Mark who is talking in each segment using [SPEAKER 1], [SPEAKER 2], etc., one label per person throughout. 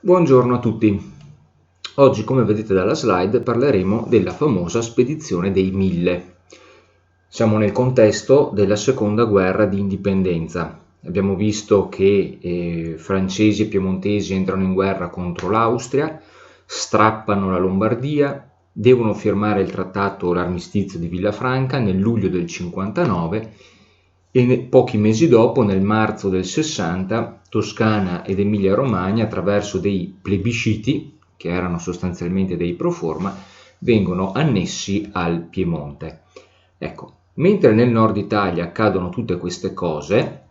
[SPEAKER 1] Buongiorno a tutti. Oggi, come vedete dalla slide, parleremo della famosa spedizione dei Mille. Siamo nel contesto della seconda guerra di indipendenza. Abbiamo visto che francesi e piemontesi entrano in guerra contro l'Austria, strappano la Lombardia, devono firmare il trattato, l'armistizio di Villafranca nel luglio del 59 e pochi mesi dopo, nel marzo del 60, Toscana ed Emilia-Romagna, attraverso dei plebisciti, che erano sostanzialmente dei pro forma, vengono annessi al Piemonte. Ecco, mentre nel nord Italia accadono tutte queste cose,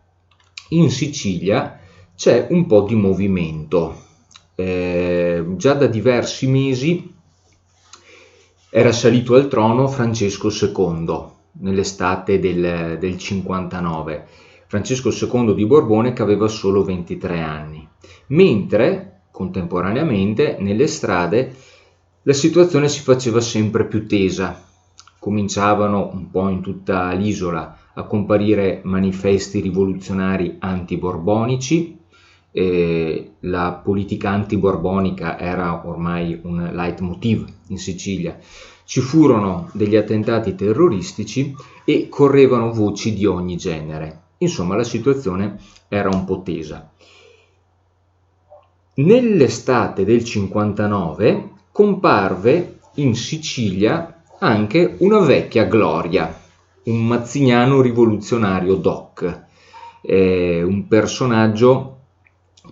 [SPEAKER 1] in Sicilia c'è un po' di movimento. Già da diversi mesi era salito al trono Francesco II nell'estate del 59. Francesco II di Borbone, che aveva solo 23 anni, mentre contemporaneamente nelle strade la situazione si faceva sempre più tesa. Cominciavano un po' in tutta l'isola a comparire manifesti rivoluzionari anti-borbonici. La politica anti-borbonica era ormai un leitmotiv in Sicilia. Ci furono degli attentati terroristici e correvano voci di ogni genere. Insomma, la situazione era un po' tesa. Nell'estate del 59 comparve in Sicilia anche una vecchia gloria, un mazziniano rivoluzionario doc, un personaggio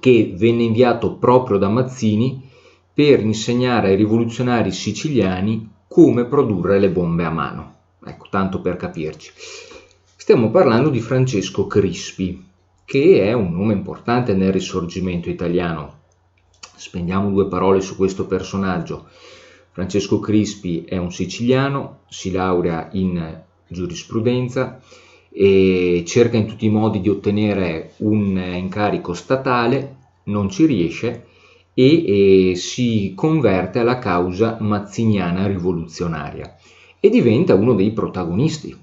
[SPEAKER 1] che venne inviato proprio da Mazzini per insegnare ai rivoluzionari siciliani come produrre le bombe a mano. Ecco, tanto per capirci. Stiamo parlando di Francesco Crispi, che è un nome importante nel Risorgimento italiano. Spendiamo due parole su questo personaggio. Francesco Crispi è un siciliano, si laurea in giurisprudenza e cerca in tutti i modi di ottenere un incarico statale, non ci riesce e si converte alla causa mazziniana rivoluzionaria e diventa uno dei protagonisti.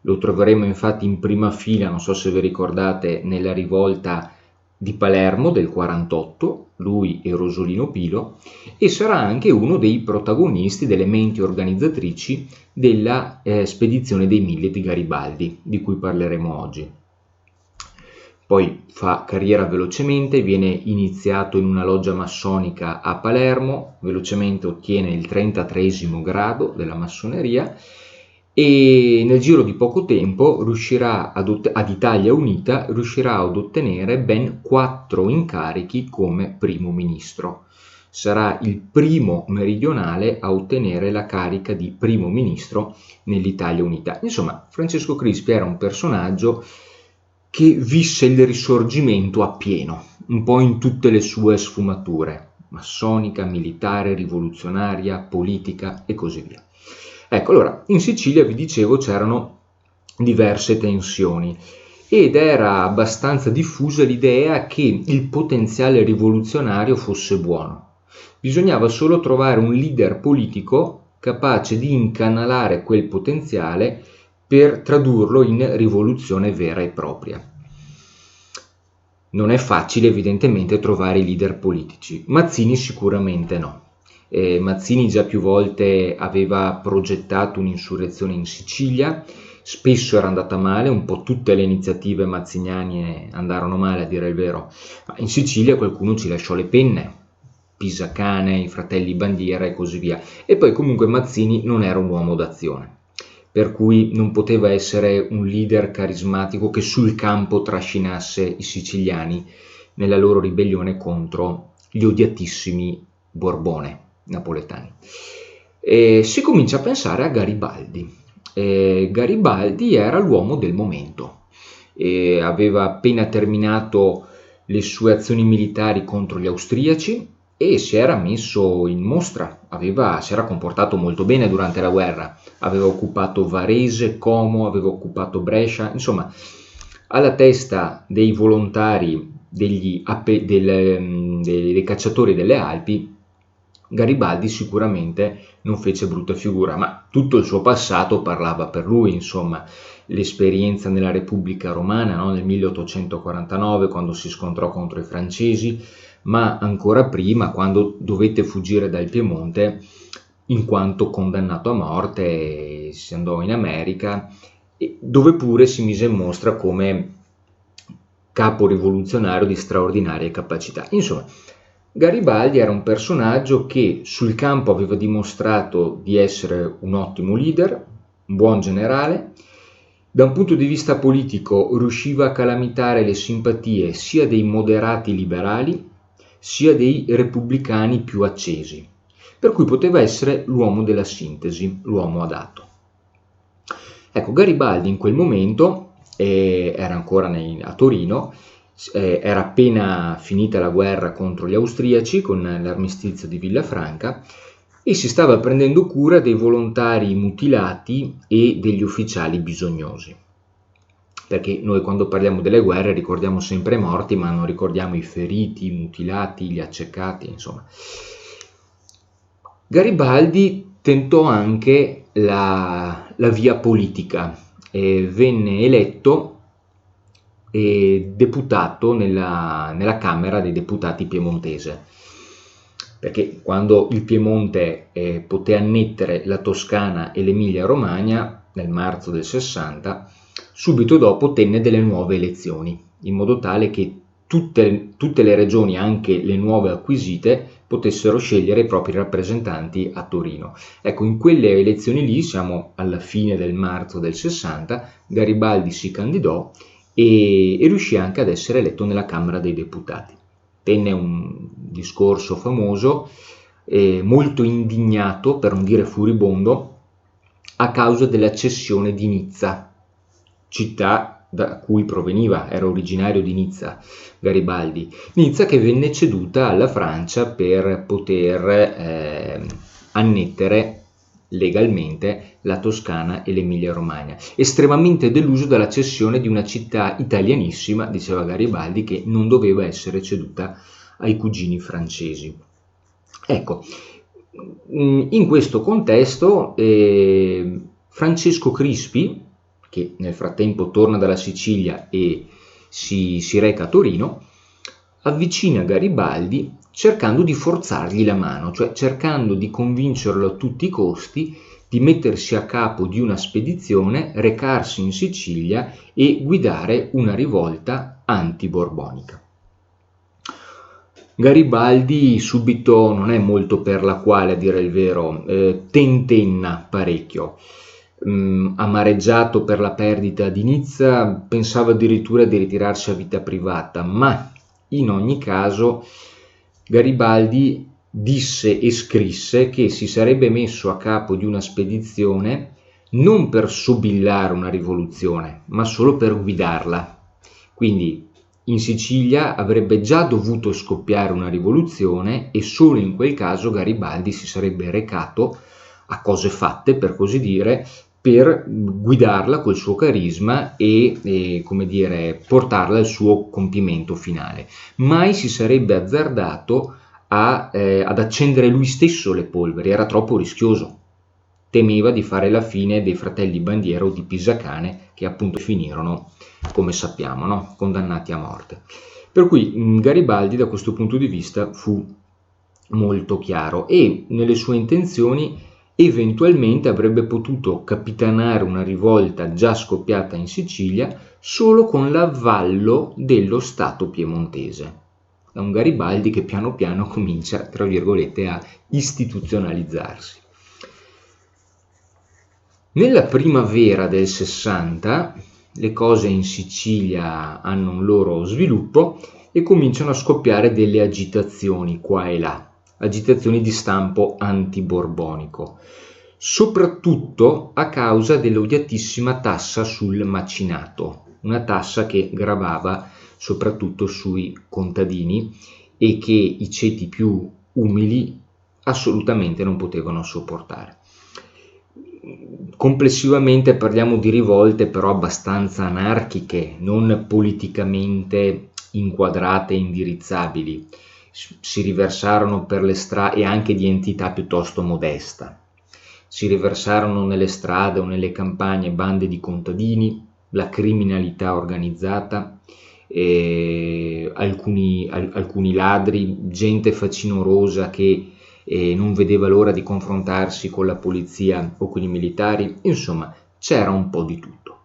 [SPEAKER 1] Lo troveremo infatti in prima fila, non so se vi ricordate, nella rivolta di Palermo del 48, lui e Rosolino Pilo, e sarà anche uno dei protagonisti, delle menti organizzatrici della spedizione dei Mille di Garibaldi, di cui parleremo oggi. Poi fa carriera velocemente, viene iniziato in una loggia massonica a Palermo, velocemente ottiene il 33° grado della massoneria e nel giro di poco tempo riuscirà ad Italia Unita riuscirà ad ottenere ben 4 incarichi come primo ministro. Sarà il primo meridionale a ottenere la carica di primo ministro nell'Italia Unita. Insomma, Francesco Crispi era un personaggio che visse il risorgimento appieno, un po' in tutte le sue sfumature, massonica, militare, rivoluzionaria, politica e così via. Ecco, allora, in Sicilia, vi dicevo, c'erano diverse tensioni ed era abbastanza diffusa l'idea che il potenziale rivoluzionario fosse buono. Bisognava solo trovare un leader politico capace di incanalare quel potenziale per tradurlo in rivoluzione vera e propria. Non è facile evidentemente trovare i leader politici, Mazzini sicuramente no. Mazzini già più volte aveva progettato un'insurrezione in Sicilia, spesso era andata male, un po' tutte le iniziative mazziniane andarono male a dire il vero, ma in Sicilia qualcuno ci lasciò le penne, Pisacane, i fratelli Bandiera e così via, e poi comunque Mazzini non era un uomo d'azione, per cui non poteva essere un leader carismatico che sul campo trascinasse i siciliani nella loro ribellione contro gli odiatissimi Borbone napoletani. Si comincia a pensare a Garibaldi. Garibaldi era l'uomo del momento, aveva appena terminato le sue azioni militari contro gli austriaci e si era messo in mostra, si era comportato molto bene durante la guerra, aveva occupato Varese, Como, aveva occupato Brescia, insomma alla testa dei volontari dei cacciatori delle Alpi. Garibaldi sicuramente non fece brutta figura, ma tutto il suo passato parlava per lui, insomma, l'esperienza nella Repubblica Romana, no? Nel 1849, quando si scontrò contro i francesi, ma ancora prima, quando dovette fuggire dal Piemonte, in quanto condannato a morte, si andò in America, dove pure si mise in mostra come capo rivoluzionario di straordinarie capacità. Insomma, Garibaldi era un personaggio che sul campo aveva dimostrato di essere un ottimo leader, un buon generale. Da un punto di vista politico riusciva a calamitare le simpatie sia dei moderati liberali sia dei repubblicani più accesi, per cui poteva essere l'uomo della sintesi, l'uomo adatto. Ecco, Garibaldi in quel momento era ancora a Torino, era appena finita la guerra contro gli austriaci con l'armistizio di Villafranca e si stava prendendo cura dei volontari mutilati e degli ufficiali bisognosi. Perché noi quando parliamo delle guerre ricordiamo sempre i morti, ma non ricordiamo i feriti, i mutilati, gli accecati, insomma. Garibaldi tentò anche la via politica e venne eletto deputato nella Camera dei Deputati piemontese, perché quando il Piemonte poté annettere la Toscana e l'Emilia Romagna nel marzo del 60, subito dopo tenne delle nuove elezioni, in modo tale che tutte le regioni, anche le nuove acquisite, potessero scegliere i propri rappresentanti a Torino. Ecco, in quelle elezioni lì, siamo alla fine del marzo del 60, Garibaldi si candidò e riuscì anche ad essere eletto nella Camera dei Deputati. Tenne un discorso famoso, molto indignato, per non dire furibondo, a causa della cessione di Nizza, città da cui proveniva, era originario di Nizza Garibaldi, Nizza che venne ceduta alla Francia per poter annettere legalmente la Toscana e l'Emilia Romagna. Estremamente deluso dalla cessione di una città italianissima, diceva Garibaldi, che non doveva essere ceduta ai cugini francesi. Ecco, in questo contesto Francesco Crispi, che nel frattempo torna dalla Sicilia e si reca a Torino, avvicina Garibaldi cercando di forzargli la mano, cioè cercando di convincerlo a tutti i costi di mettersi a capo di una spedizione, recarsi in Sicilia e guidare una rivolta anti-borbonica. Garibaldi subito non è molto per la quale, a dire il vero, tentenna parecchio. Amareggiato per la perdita di Nizza, pensava addirittura di ritirarsi a vita privata, ma in ogni caso Garibaldi disse e scrisse che si sarebbe messo a capo di una spedizione non per sobillare una rivoluzione, ma solo per guidarla. Quindi in Sicilia avrebbe già dovuto scoppiare una rivoluzione e solo in quel caso Garibaldi si sarebbe recato a cose fatte, per così dire, per guidarla col suo carisma e come dire, portarla al suo compimento finale. Mai si sarebbe azzardato ad accendere lui stesso le polveri, era troppo rischioso. Temeva di fare la fine dei fratelli Bandiera o di Pisacane, che appunto finirono, come sappiamo, no? Condannati a morte. Per cui Garibaldi da questo punto di vista fu molto chiaro e nelle sue intenzioni eventualmente avrebbe potuto capitanare una rivolta già scoppiata in Sicilia solo con l'avallo dello Stato piemontese. È un Garibaldi che piano piano comincia, tra virgolette, a istituzionalizzarsi. Nella primavera del 60 le cose in Sicilia hanno un loro sviluppo e cominciano a scoppiare delle agitazioni qua e là, agitazioni di stampo anti-borbonico, soprattutto a causa dell'odiatissima tassa sul macinato, una tassa che gravava soprattutto sui contadini e che i ceti più umili assolutamente non potevano sopportare. Complessivamente parliamo di rivolte però abbastanza anarchiche, non politicamente inquadrate e indirizzabili. Si riversarono per le strade e anche di entità piuttosto modesta. Si riversarono nelle strade o nelle campagne bande di contadini, la criminalità organizzata, alcuni ladri, gente facinorosa che non vedeva l'ora di confrontarsi con la polizia o con i militari, insomma c'era un po' di tutto.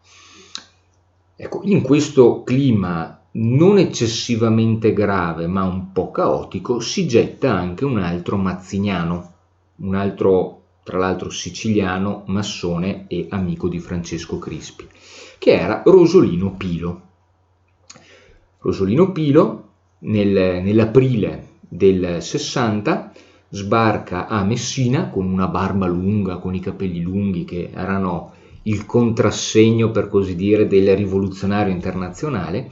[SPEAKER 1] Ecco, in questo clima non eccessivamente grave ma un po' caotico si getta anche un altro mazziniano, un altro tra l'altro siciliano, massone e amico di Francesco Crispi, che era Rosolino Pilo. Rosolino Pilo nell'aprile del 60 sbarca a Messina con una barba lunga, con i capelli lunghi che erano il contrassegno, per così dire, del rivoluzionario internazionale,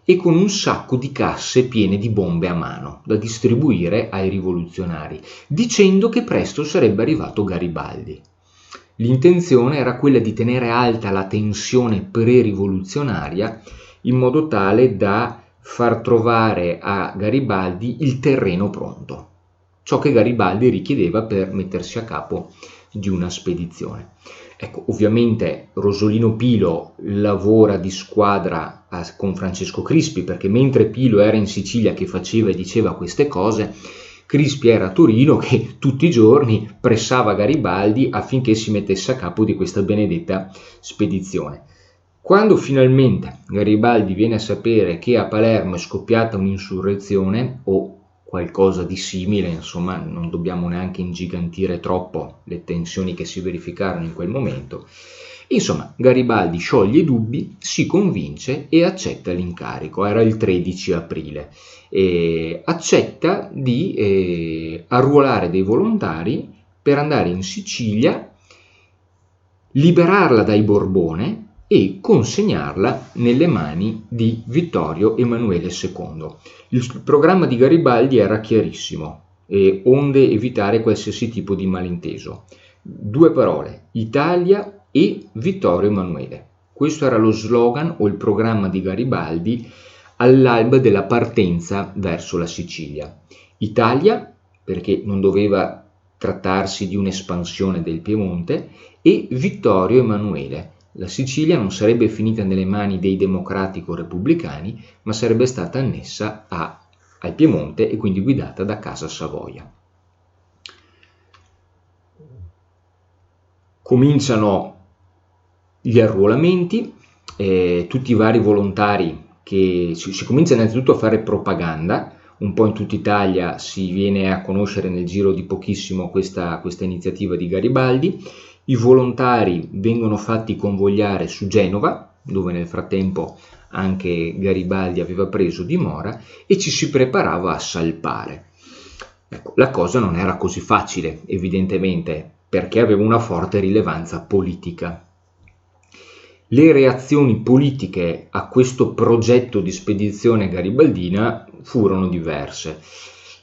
[SPEAKER 1] e con un sacco di casse piene di bombe a mano da distribuire ai rivoluzionari, dicendo che presto sarebbe arrivato Garibaldi. L'intenzione era quella di tenere alta la tensione pre-rivoluzionaria in modo tale da far trovare a Garibaldi il terreno pronto, ciò che Garibaldi richiedeva per mettersi a capo di una spedizione. Ecco, ovviamente Rosolino Pilo lavora di squadra con Francesco Crispi, perché mentre Pilo era in Sicilia che faceva e diceva queste cose, Crispi era a Torino che tutti i giorni pressava Garibaldi affinché si mettesse a capo di questa benedetta spedizione. Quando finalmente Garibaldi viene a sapere che a Palermo è scoppiata un'insurrezione o qualcosa di simile, insomma non dobbiamo neanche ingigantire troppo le tensioni che si verificarono in quel momento, insomma Garibaldi scioglie i dubbi, si convince e accetta l'incarico. Era il 13 aprile e accetta di arruolare dei volontari per andare in Sicilia, liberarla dai Borbone e consegnarla nelle mani di Vittorio Emanuele II. Il programma di Garibaldi era chiarissimo, onde evitare qualsiasi tipo di malinteso. 2 parole, Italia e Vittorio Emanuele. Questo era lo slogan o il programma di Garibaldi all'alba della partenza verso la Sicilia. Italia, perché non doveva trattarsi di un'espansione del Piemonte, e Vittorio Emanuele. La Sicilia non sarebbe finita nelle mani dei democratico-repubblicani, ma sarebbe stata annessa al Piemonte e quindi guidata da Casa Savoia. Cominciano gli arruolamenti, tutti i vari volontari che si comincia innanzitutto a fare propaganda, un po' in tutta Italia si viene a conoscere nel giro di pochissimo questa iniziativa di Garibaldi. I volontari vengono fatti convogliare su Genova, dove nel frattempo anche Garibaldi aveva preso dimora, e ci si preparava a salpare. Ecco, la cosa non era così facile, evidentemente, perché aveva una forte rilevanza politica. Le reazioni politiche a questo progetto di spedizione garibaldina furono diverse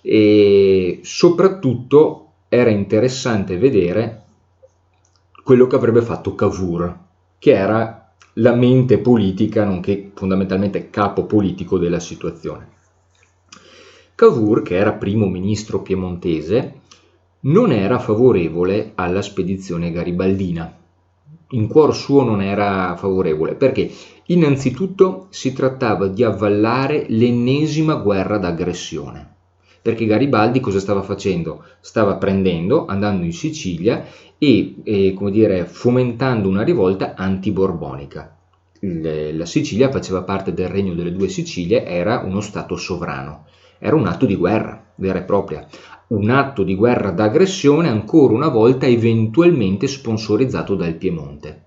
[SPEAKER 1] e soprattutto era interessante vedere quello che avrebbe fatto Cavour, che era la mente politica, nonché fondamentalmente capo politico della situazione. Cavour, che era primo ministro piemontese, non era favorevole alla spedizione garibaldina. In cuor suo non era favorevole, perché innanzitutto si trattava di avvallare l'ennesima guerra d'aggressione. Perché Garibaldi cosa stava facendo? Stava andando in Sicilia e come dire, fomentando una rivolta anti-borbonica. La Sicilia faceva parte del Regno delle Due Sicilie, era uno stato sovrano, era un atto di guerra vera e propria, un atto di guerra d'aggressione ancora una volta eventualmente sponsorizzato dal Piemonte,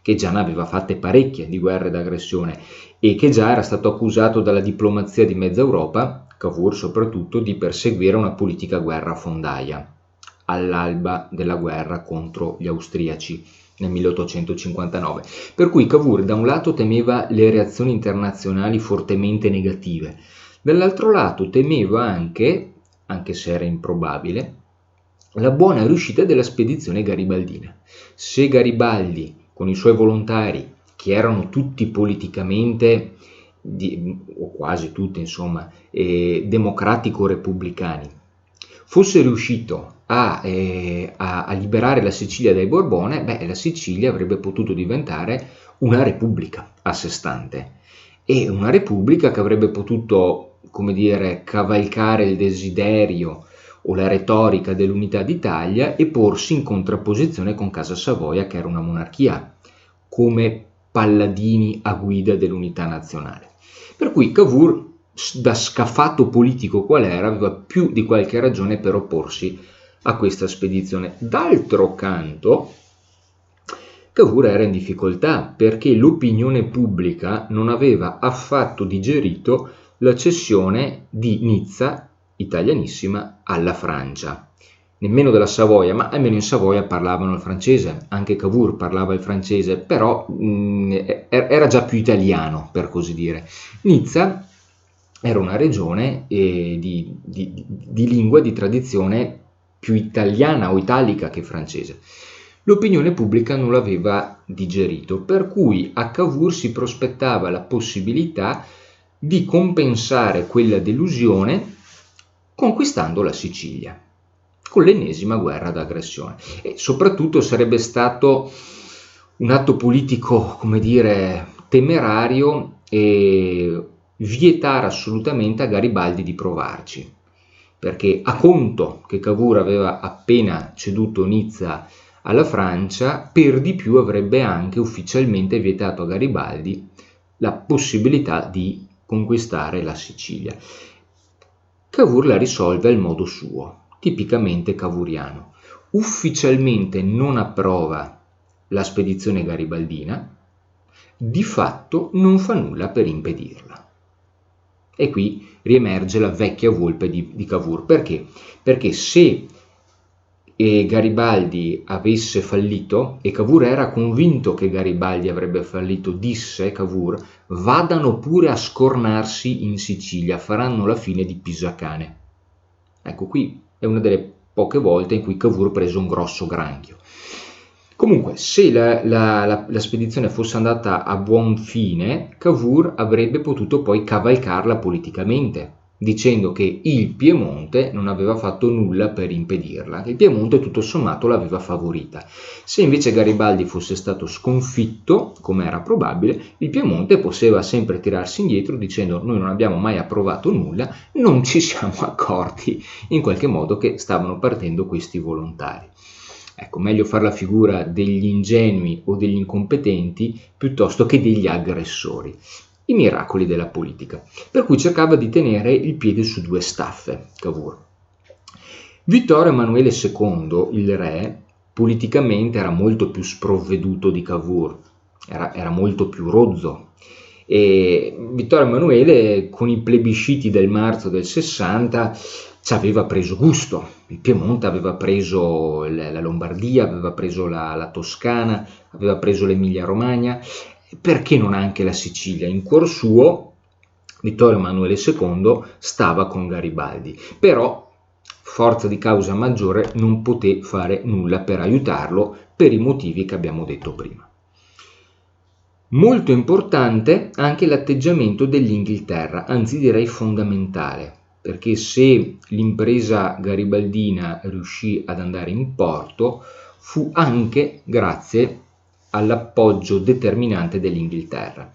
[SPEAKER 1] che già ne aveva fatte parecchie di guerre d'aggressione e che già era stato accusato dalla diplomazia di mezza Europa, Cavour soprattutto, di perseguire una politica guerrafondaia all'alba della guerra contro gli austriaci nel 1859. Per cui Cavour da un lato temeva le reazioni internazionali fortemente negative, dall'altro lato temeva anche se era improbabile, la buona riuscita della spedizione garibaldina. Se Garibaldi con i suoi volontari, che erano tutti politicamente o quasi tutti insomma, democratico-repubblicani, fosse riuscito a liberare la Sicilia dai Borbone, la Sicilia avrebbe potuto diventare una repubblica a sé stante. e una repubblica che avrebbe potuto, come dire, cavalcare il desiderio o la retorica dell'unità d'Italia e porsi in contrapposizione con Casa Savoia, che era una monarchia, come palladini a guida dell'unità nazionale. Per cui Cavour, da scafato politico qual era, aveva più di qualche ragione per opporsi a questa spedizione. D'altro canto, Cavour era in difficoltà perché l'opinione pubblica non aveva affatto digerito la cessione di Nizza, italianissima, alla Francia. Nemmeno della Savoia, ma almeno in Savoia parlavano il francese, anche Cavour parlava il francese, però era già più italiano, per così dire. Nizza era una regione di lingua, di tradizione più italiana o italica che francese. L'opinione pubblica non l'aveva digerito, per cui a Cavour si prospettava la possibilità di compensare quella delusione conquistando la Sicilia, con l'ennesima guerra d'aggressione. E soprattutto sarebbe stato un atto politico, come dire, temerario e vietare assolutamente a Garibaldi di provarci, perché a conto che Cavour aveva appena ceduto Nizza alla Francia, per di più avrebbe anche ufficialmente vietato a Garibaldi la possibilità di conquistare la Sicilia. Cavour la risolve al modo suo, tipicamente cavouriano. Ufficialmente non approva la spedizione garibaldina, di fatto non fa nulla per impedirla. E qui riemerge la vecchia volpe di Cavour. Perché? Perché se Garibaldi avesse fallito, e Cavour era convinto che Garibaldi avrebbe fallito, disse Cavour: vadano pure a scornarsi in Sicilia, faranno la fine di Pisacane. Ecco, qui è una delle poche volte in cui Cavour prese un grosso granchio. Comunque, se la spedizione fosse andata a buon fine, Cavour avrebbe potuto poi cavalcarla politicamente, dicendo che il Piemonte non aveva fatto nulla per impedirla, che il Piemonte tutto sommato l'aveva favorita. Se invece Garibaldi fosse stato sconfitto, come era probabile, il Piemonte poteva sempre tirarsi indietro dicendo: noi non abbiamo mai approvato nulla, non ci siamo accorti in qualche modo che stavano partendo questi volontari. Ecco, meglio fare la figura degli ingenui o degli incompetenti piuttosto che degli aggressori. I miracoli della politica. Per cui cercava di tenere il piede su due staffe, Cavour. Vittorio Emanuele II, il re, politicamente era molto più sprovveduto di Cavour, era molto più rozzo. E Vittorio Emanuele, con i plebisciti del marzo del 60, ci aveva preso gusto. Il Piemonte aveva preso la Lombardia, aveva preso la Toscana, aveva preso l'Emilia Romagna. Perché non anche la Sicilia? In cuor suo Vittorio Emanuele II stava con Garibaldi, però forza di causa maggiore non poté fare nulla per aiutarlo per i motivi che abbiamo detto prima. Molto importante anche l'atteggiamento dell'Inghilterra, anzi direi fondamentale, perché se l'impresa garibaldina riuscì ad andare in porto fu anche grazie all'appoggio determinante dell'Inghilterra.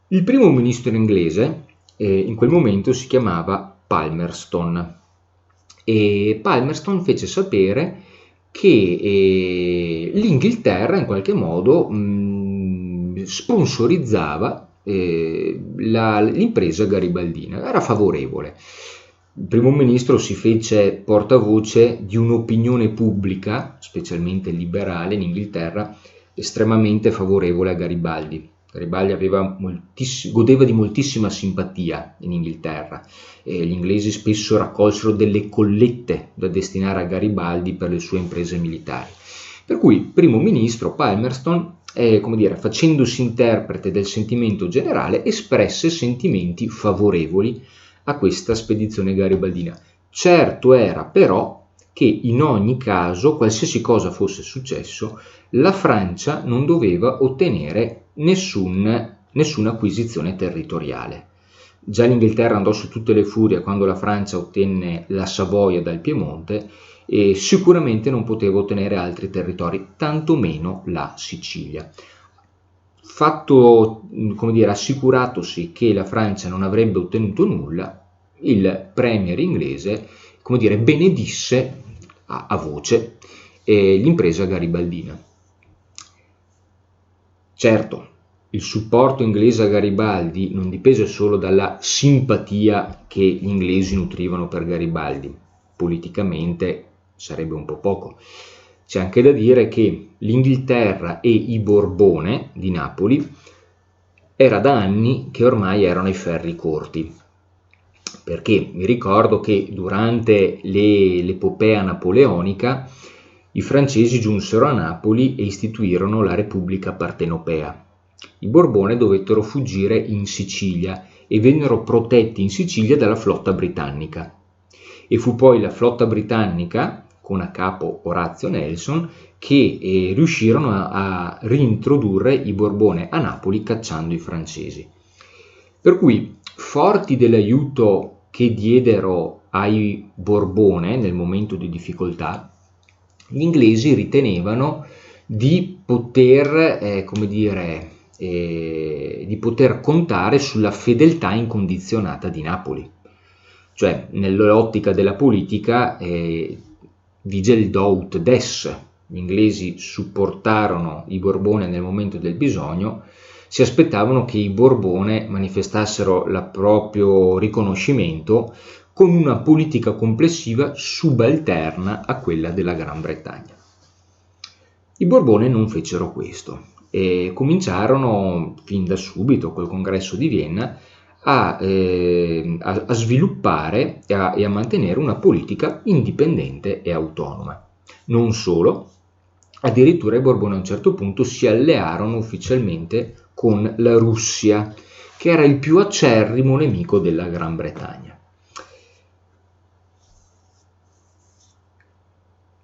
[SPEAKER 1] Il primo ministro inglese in quel momento si chiamava Palmerston e Palmerston fece sapere che l'Inghilterra in qualche modo sponsorizzava l'impresa garibaldina, era favorevole. Il primo ministro si fece portavoce di un'opinione pubblica, specialmente liberale in Inghilterra, estremamente favorevole a Garibaldi. Garibaldi godeva di moltissima simpatia in Inghilterra e gli inglesi spesso raccolsero delle collette da destinare a Garibaldi per le sue imprese militari. Per cui il primo ministro Palmerston, facendosi interprete del sentimento generale, espresse sentimenti favorevoli a questa spedizione garibaldina. Certo era però che in ogni caso, qualsiasi cosa fosse successo, la Francia non doveva ottenere nessuna acquisizione territoriale. Già l'Inghilterra andò su tutte le furie quando la Francia ottenne la Savoia dal Piemonte e sicuramente non poteva ottenere altri territori, tantomeno la Sicilia. come dire, assicuratosi che la Francia non avrebbe ottenuto nulla, il premier inglese, come dire, benedisse a voce l'impresa garibaldina. Certo, il supporto inglese a Garibaldi non dipese solo dalla simpatia che gli inglesi nutrivano per Garibaldi, politicamente sarebbe un po' poco. C'è anche da dire che l'Inghilterra e i Borbone di Napoli era da anni che ormai erano ai ferri corti, perché mi ricordo che durante l'epopea napoleonica i francesi giunsero a Napoli e istituirono la Repubblica Partenopea. I Borbone dovettero fuggire in Sicilia e vennero protetti in Sicilia dalla flotta britannica. E fu poi la flotta britannica, con a capo Orazio Nelson, che riuscirono a reintrodurre i Borbone a Napoli cacciando i francesi. Per cui, forti dell'aiuto che diedero ai Borbone nel momento di difficoltà, gli inglesi ritenevano di poter, di poter contare sulla fedeltà incondizionata di Napoli. Cioè, nell'ottica della politica vige il do ut des. Gli inglesi supportarono i Borbone nel momento del bisogno, si aspettavano che i Borbone manifestassero il proprio riconoscimento con una politica complessiva subalterna a quella della Gran Bretagna. I Borbone non fecero questo e cominciarono fin da subito col congresso di Vienna a sviluppare e a mantenere una politica indipendente e autonoma. Non solo, addirittura i Borbone a un certo punto si allearono ufficialmente con la Russia, che era il più acerrimo nemico della Gran Bretagna.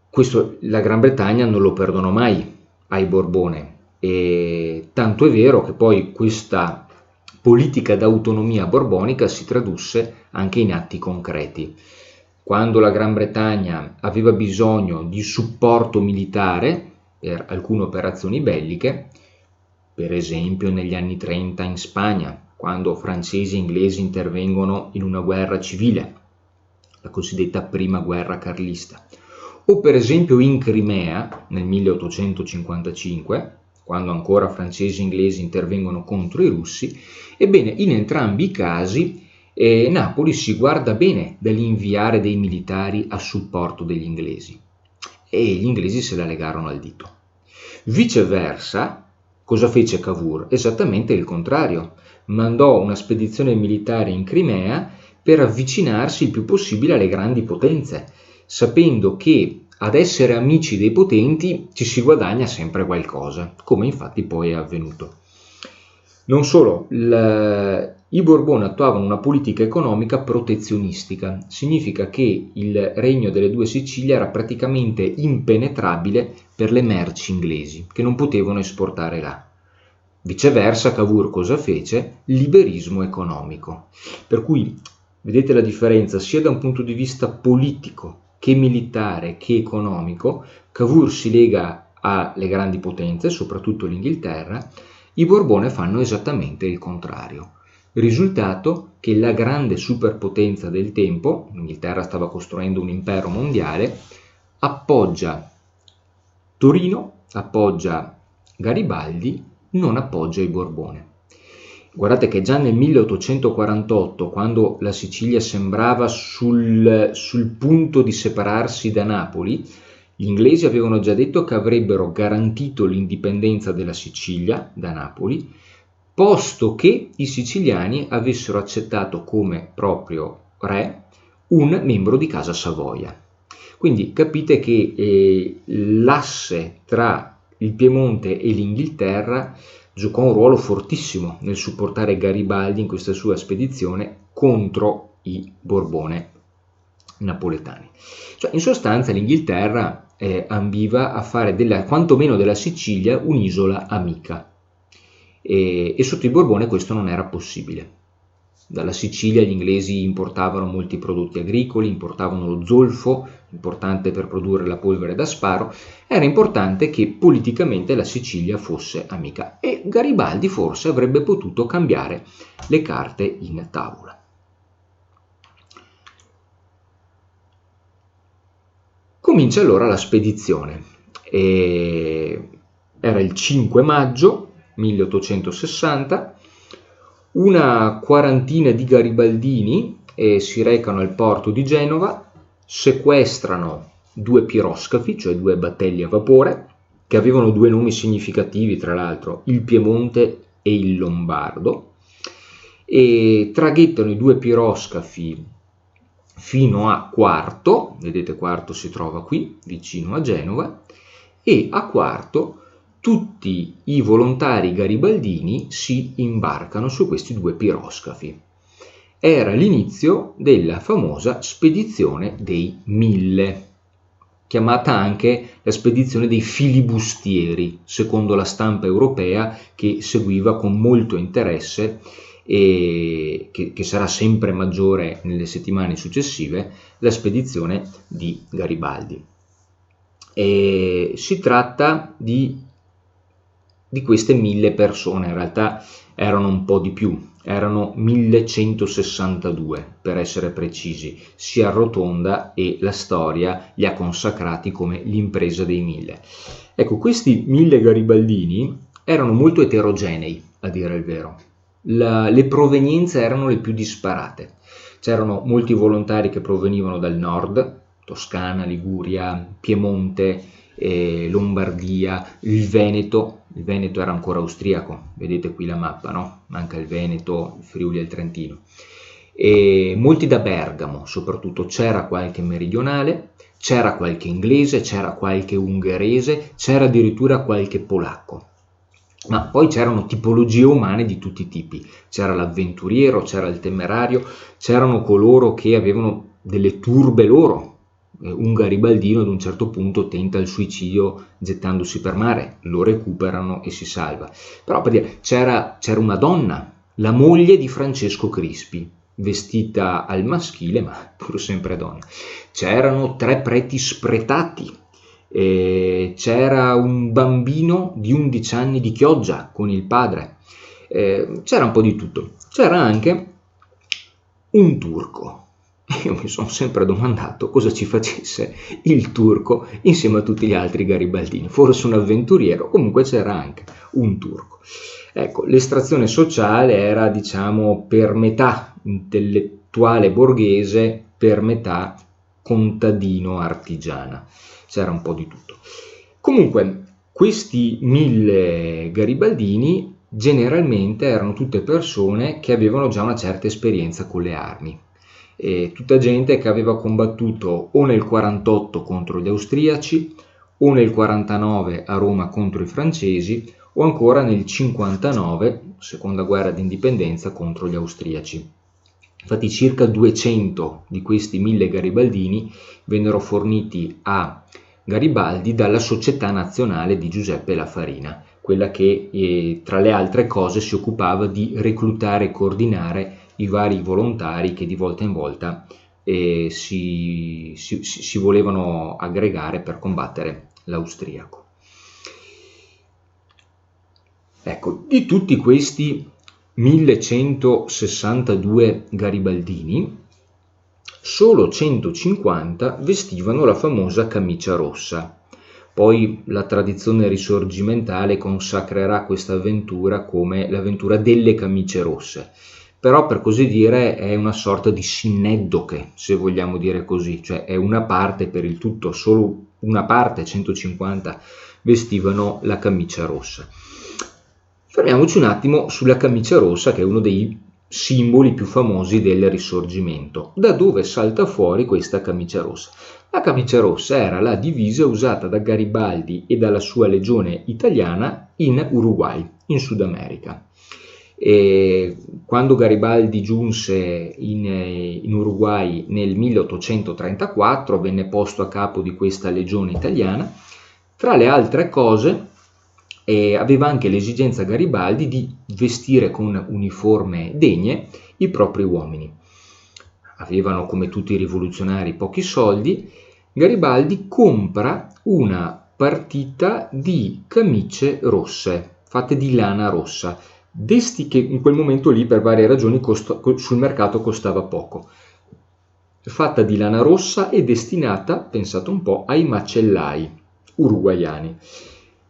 [SPEAKER 1] Questo la Gran Bretagna non lo perdonò mai ai Borbone, e tanto è vero che poi questa politica d'autonomia borbonica si tradusse anche in atti concreti. Quando la Gran Bretagna aveva bisogno di supporto militare per alcune operazioni belliche, per esempio negli anni 30 in Spagna, quando francesi e inglesi intervengono in una guerra civile, la cosiddetta prima guerra carlista, o per esempio in Crimea nel 1855, quando ancora francesi e inglesi intervengono contro i russi, ebbene in entrambi i casi Napoli si guarda bene dall'inviare dei militari a supporto degli inglesi, e gli inglesi se la legarono al dito. Viceversa, cosa fece Cavour? Esattamente il contrario. Mandò una spedizione militare in Crimea per avvicinarsi il più possibile alle grandi potenze, sapendo che ad essere amici dei potenti ci si guadagna sempre qualcosa, come infatti poi è avvenuto. Non solo, i Borbone attuavano una politica economica protezionistica, significa che il regno delle due Sicilie era praticamente impenetrabile per le merci inglesi, che non potevano esportare là. Viceversa, Cavour cosa fece? Liberismo economico. Per cui vedete la differenza sia da un punto di vista politico che militare che economico. Cavour si lega alle grandi potenze, soprattutto l'Inghilterra. I Borbone fanno esattamente il contrario. Risultato che la grande superpotenza del tempo, l'Inghilterra stava costruendo un impero mondiale, appoggia Torino, appoggia Garibaldi, non appoggia i Borbone. Guardate che già nel 1848, quando la Sicilia sembrava sul punto di separarsi da Napoli, gli inglesi avevano già detto che avrebbero garantito l'indipendenza della Sicilia da Napoli, posto che i siciliani avessero accettato come proprio re un membro di Casa Savoia. Quindi capite che l'asse tra il Piemonte e l'Inghilterra giocò un ruolo fortissimo nel supportare Garibaldi in questa sua spedizione contro i Borbone napoletani. Cioè, in sostanza l'Inghilterra ambiva a fare quantomeno della Sicilia un'isola amica, e sotto i Borbone questo non era possibile. Dalla Sicilia gli inglesi importavano molti prodotti agricoli, importavano lo zolfo, importante per produrre la polvere da sparo. Era importante che politicamente la Sicilia fosse amica e Garibaldi forse avrebbe potuto cambiare le carte in tavola. Comincia allora la spedizione. Era il 5 maggio 1860. Una quarantina di garibaldini si recano al porto di Genova, sequestrano 2 piroscafi, cioè 2 battelli a vapore, che avevano 2 nomi significativi, tra l'altro, il Piemonte e il Lombardo, e traghettano i 2 piroscafi fino a Quarto, vedete Quarto si trova qui, vicino a Genova, e a Quarto tutti i volontari garibaldini si imbarcano su questi 2 piroscafi. Era l'inizio della famosa spedizione dei 1000, chiamata anche la spedizione dei filibustieri, secondo la stampa europea che seguiva con molto interesse e che sarà sempre maggiore nelle settimane successive, la spedizione di Garibaldi. E si tratta di queste 1000 persone, in realtà erano un po' di più, erano 1162 per essere precisi, si arrotonda e la storia li ha consacrati come l'impresa dei 1000. Ecco, questi 1000 garibaldini erano molto eterogenei, a dire il vero. Le provenienze erano le più disparate. C'erano molti volontari che provenivano dal nord, Toscana, Liguria, Piemonte, Lombardia, il Veneto era ancora austriaco, vedete qui la mappa, no? Manca il Veneto, il Friuli e il Trentino. E molti da Bergamo, soprattutto, c'era qualche meridionale, c'era qualche inglese, c'era qualche ungherese, c'era addirittura qualche polacco. Ma poi c'erano tipologie umane di tutti i tipi, c'era l'avventuriero, c'era il temerario, c'erano coloro che avevano delle turbe loro. Un garibaldino ad un certo punto tenta il suicidio gettandosi per mare, lo recuperano e si salva. Però per dire, c'era una donna, la moglie di Francesco Crispi, vestita al maschile ma pur sempre donna. C'erano 3 preti spretati, c'era un bambino di 11 anni di Chioggia con il padre, c'era un po' di tutto. C'era anche un turco. Io mi sono sempre domandato cosa ci facesse il turco insieme a tutti gli altri garibaldini, forse un avventuriero, comunque c'era anche un turco. Ecco, l'estrazione sociale era, diciamo, per metà intellettuale borghese, per metà contadino artigiana, c'era un po' di tutto. Comunque, questi 1000 garibaldini generalmente erano tutte persone che avevano già una certa esperienza con le armi. Tutta gente che aveva combattuto o nel 48 contro gli austriaci o nel 49 a Roma contro i francesi o ancora nel 59, seconda guerra d'indipendenza, contro gli austriaci. Infatti circa 200 di questi 1000 garibaldini vennero forniti a Garibaldi dalla Società Nazionale di Giuseppe La Farina, quella che tra le altre cose si occupava di reclutare e coordinare i vari volontari che di volta in volta si volevano aggregare per combattere l'austriaco. Ecco, di tutti questi 1162 garibaldini, solo 150 vestivano la famosa camicia rossa. Poi la tradizione risorgimentale consacrerà questa avventura come l'avventura delle camicie rosse. Però per così dire è una sorta di sineddoche, se vogliamo dire così, cioè è una parte per il tutto, solo una parte, 150, vestivano la camicia rossa. Fermiamoci un attimo sulla camicia rossa, che è uno dei simboli più famosi del Risorgimento. Da dove salta fuori questa camicia rossa? La camicia rossa era la divisa usata da Garibaldi e dalla sua legione italiana in Uruguay, in Sud America. E quando Garibaldi giunse in Uruguay nel 1834 venne posto a capo di questa legione italiana. Tra le altre cose e aveva anche l'esigenza Garibaldi di vestire con uniforme degne i propri uomini. Avevano, come tutti i rivoluzionari, pochi soldi. Garibaldi compra una partita di camicie rosse, fatte di lana rossa, che in quel momento lì per varie ragioni sul mercato costava poco. Fatta di lana rossa e destinata, pensate un po', ai macellai uruguaiani.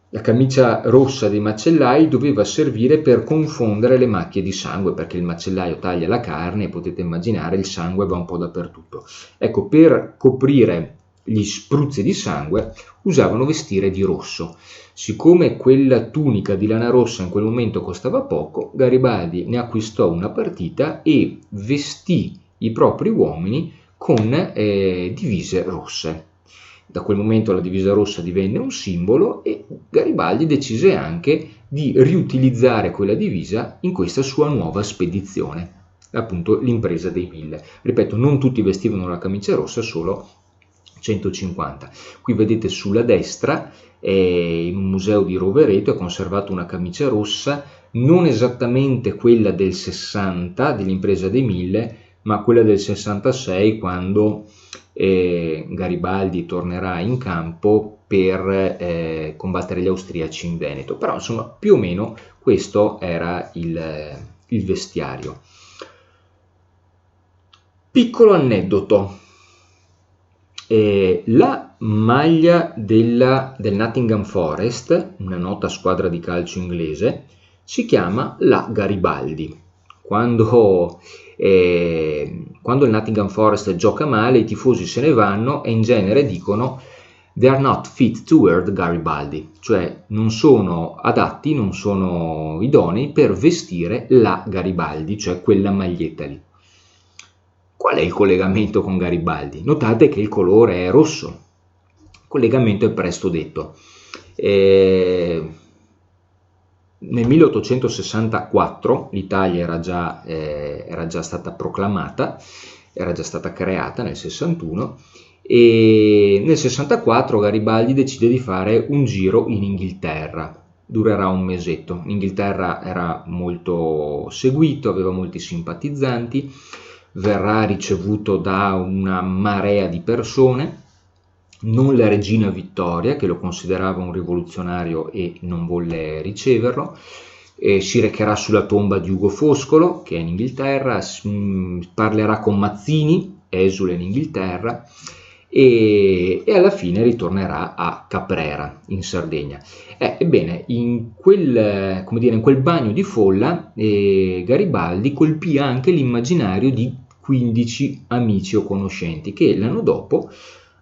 [SPEAKER 1] La camicia rossa dei macellai doveva servire per confondere le macchie di sangue, perché il macellaio taglia la carne e potete immaginare il sangue va un po' dappertutto. Ecco, per coprire gli spruzzi di sangue usavano vestire di rosso. Siccome quella tunica di lana rossa in quel momento costava poco, Garibaldi ne acquistò una partita e vestì i propri uomini con divise rosse. Da quel momento la divisa rossa divenne un simbolo e Garibaldi decise anche di riutilizzare quella divisa in questa sua nuova spedizione, appunto l'impresa dei 1000. Ripeto, non tutti vestivano la camicia rossa, solo 150. Qui vedete sulla destra, in un museo di Rovereto, è conservata una camicia rossa, non esattamente quella del 60 dell'impresa dei 1000, ma quella del 66, quando Garibaldi tornerà in campo per combattere gli austriaci in Veneto. Però insomma più o meno questo era il vestiario. Piccolo aneddoto: la maglia del Nottingham Forest, una nota squadra di calcio inglese, si chiama la Garibaldi. Quando il Nottingham Forest gioca male, i tifosi se ne vanno e in genere dicono "they are not fit to wear the Garibaldi", cioè non sono adatti, non sono idonei per vestire la Garibaldi, cioè quella maglietta lì. Qual è il collegamento con Garibaldi? Notate che il colore è rosso. Il collegamento è presto detto. Nel 1864 l'Italia era già stata proclamata, era già stata creata nel 61, e nel 64 Garibaldi decide di fare un giro in Inghilterra. Durerà un mesetto. L'Inghilterra era molto seguito, aveva molti simpatizzanti, verrà ricevuto da una marea di persone. Non la regina Vittoria, che lo considerava un rivoluzionario e non volle riceverlo, si recherà sulla tomba di Ugo Foscolo, che è in Inghilterra, parlerà con Mazzini, esule in Inghilterra, e alla fine ritornerà a Caprera, in Sardegna. Ebbene, in quel bagno di folla, Garibaldi colpì anche l'immaginario di 15 amici o conoscenti che l'anno dopo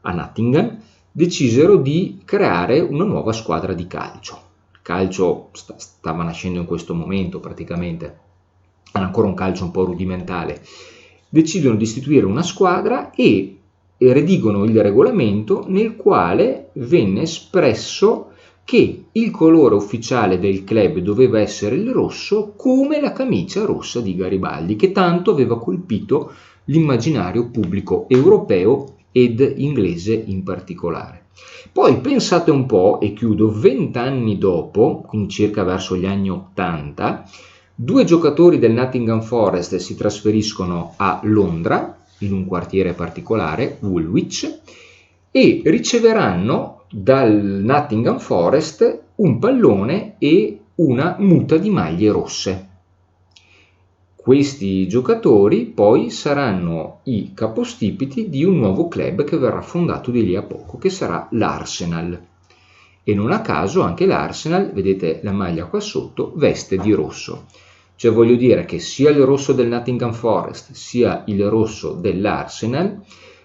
[SPEAKER 1] a Nottingham decisero di creare una nuova squadra di calcio. Il calcio stava nascendo in questo momento, praticamente era ancora un calcio un po' rudimentale. Decidono di istituire una squadra e redigono il regolamento, nel quale venne espresso che il colore ufficiale del club doveva essere il rosso, come la camicia rossa di Garibaldi, che tanto aveva colpito l'immaginario pubblico europeo ed inglese in particolare. Poi pensate un po', e chiudo, 20 anni dopo, quindi circa verso gli anni 80, due giocatori del Nottingham Forest si trasferiscono a Londra, in un quartiere particolare, Woolwich, e riceveranno dal Nottingham Forest un pallone e una muta di maglie rosse. Questi giocatori poi saranno i capostipiti di un nuovo club che verrà fondato di lì a poco, che sarà l'Arsenal. E non a caso anche l'Arsenal, vedete la maglia qua sotto, veste di rosso. Cioè voglio dire che sia il rosso del Nottingham Forest sia il rosso dell'Arsenal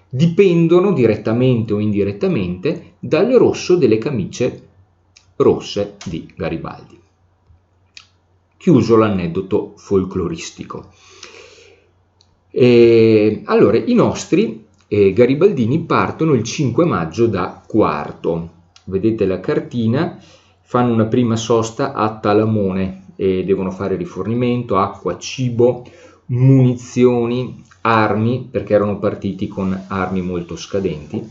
[SPEAKER 1] dipendono direttamente o indirettamente dal rosso delle camicie rosse di Garibaldi. Chiuso l'aneddoto folcloristico. Allora, i nostri garibaldini partono il 5 maggio da Quarto. Vedete la cartina, fanno una prima sosta a Talamone e devono fare rifornimento, acqua, cibo, munizioni, armi, perché erano partiti con armi molto scadenti.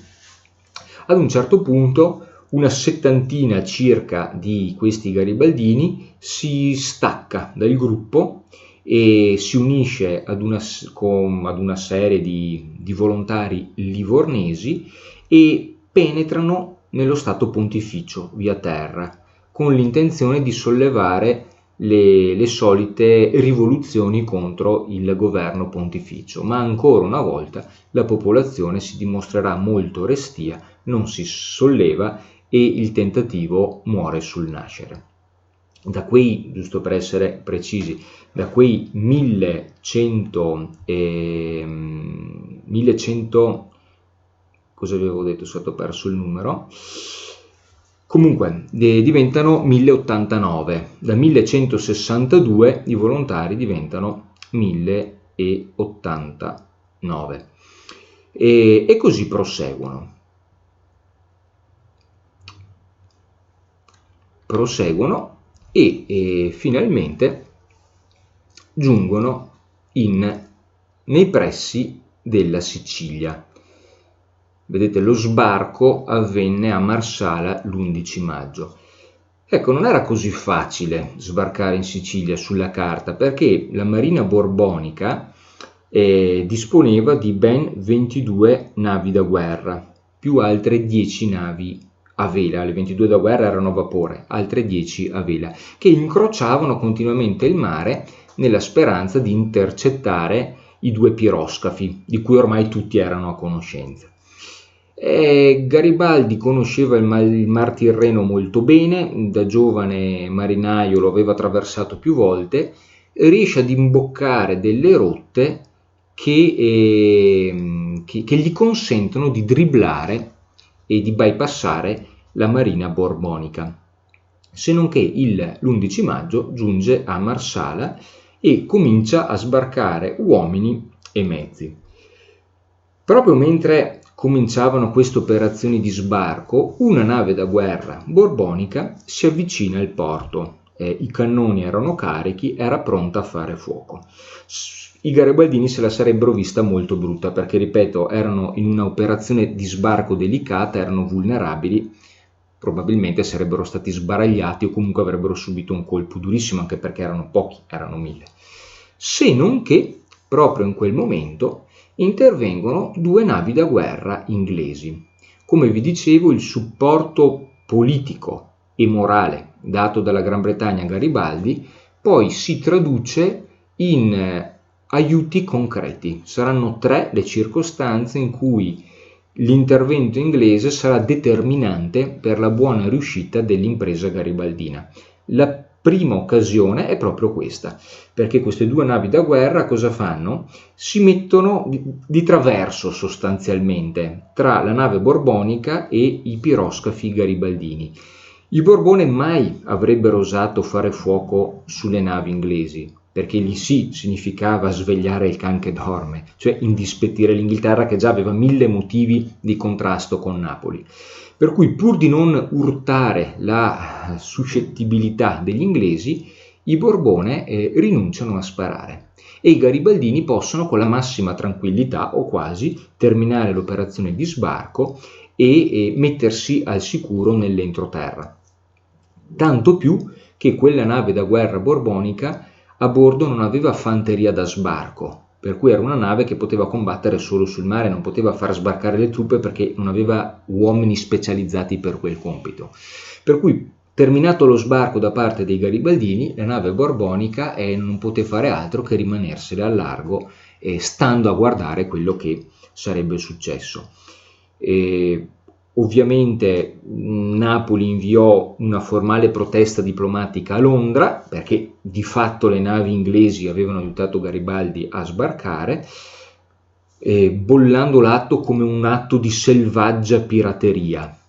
[SPEAKER 1] Ad un certo punto una settantina circa di questi garibaldini si stacca dal gruppo e si unisce ad una serie di volontari livornesi e penetrano nello Stato Pontificio via terra, con l'intenzione di sollevare le solite rivoluzioni contro il governo pontificio, ma ancora una volta la popolazione si dimostrerà molto restia, non si solleva e il tentativo muore sul nascere. Da quei, giusto per essere precisi, da quei 1100, cosa avevo detto, è stato perso il numero, comunque diventano 1089, da 1162 i volontari diventano 1089 e così proseguono e finalmente giungono nei pressi della Sicilia. Vedete, lo sbarco avvenne a Marsala l'11 maggio. Ecco, non era così facile sbarcare in Sicilia sulla carta, perché la Marina borbonica disponeva di ben 22 navi da guerra, più altre 10 navi a vela. Le 22 da guerra erano a vapore, altre 10 a vela, che incrociavano continuamente il mare nella speranza di intercettare i due piroscafi, di cui ormai tutti erano a conoscenza. Garibaldi conosceva il Mar Tirreno molto bene, da giovane marinaio lo aveva attraversato più volte, riesce ad imboccare delle rotte che gli consentono di dribblare e di bypassare la Marina borbonica, se non che l'11 maggio giunge a Marsala e comincia a sbarcare uomini e mezzi. Proprio mentre cominciavano queste operazioni di sbarco, una nave da guerra borbonica si avvicina al porto. I cannoni erano carichi, era pronta a fare fuoco. I garibaldini se la sarebbero vista molto brutta, perché, ripeto, erano in un'operazione di sbarco delicata, erano vulnerabili, probabilmente sarebbero stati sbaragliati o comunque avrebbero subito un colpo durissimo, anche perché erano pochi, erano 1000. Se non che, proprio in quel momento, intervengono due navi da guerra inglesi. Come vi dicevo, il supporto politico e morale dato dalla Gran Bretagna a Garibaldi poi si traduce in aiuti concreti. Saranno 3 le circostanze in cui l'intervento inglese sarà determinante per la buona riuscita dell'impresa garibaldina. La prima occasione è proprio questa, perché queste due navi da guerra cosa fanno? Si mettono di traverso sostanzialmente tra la nave borbonica e i piroscafi garibaldini. I Borbone mai avrebbero osato fare fuoco sulle navi inglesi, perché lì sì significava svegliare il can che dorme, cioè indispettire l'Inghilterra, che già aveva 1000 motivi di contrasto con Napoli. Per cui, pur di non urtare la suscettibilità degli inglesi, i Borbone rinunciano a sparare e i garibaldini possono con la massima tranquillità, o quasi, terminare l'operazione di sbarco e mettersi al sicuro nell'entroterra. Tanto più che quella nave da guerra borbonica a bordo non aveva fanteria da sbarco, per cui era una nave che poteva combattere solo sul mare, non poteva far sbarcare le truppe perché non aveva uomini specializzati per quel compito. Per cui, terminato lo sbarco da parte dei garibaldini, la nave borbonica non poté fare altro che rimanersene al largo, stando a guardare quello che sarebbe successo. Ovviamente Napoli inviò una formale protesta diplomatica a Londra, perché di fatto le navi inglesi avevano aiutato Garibaldi a sbarcare, bollando l'atto come un atto di selvaggia pirateria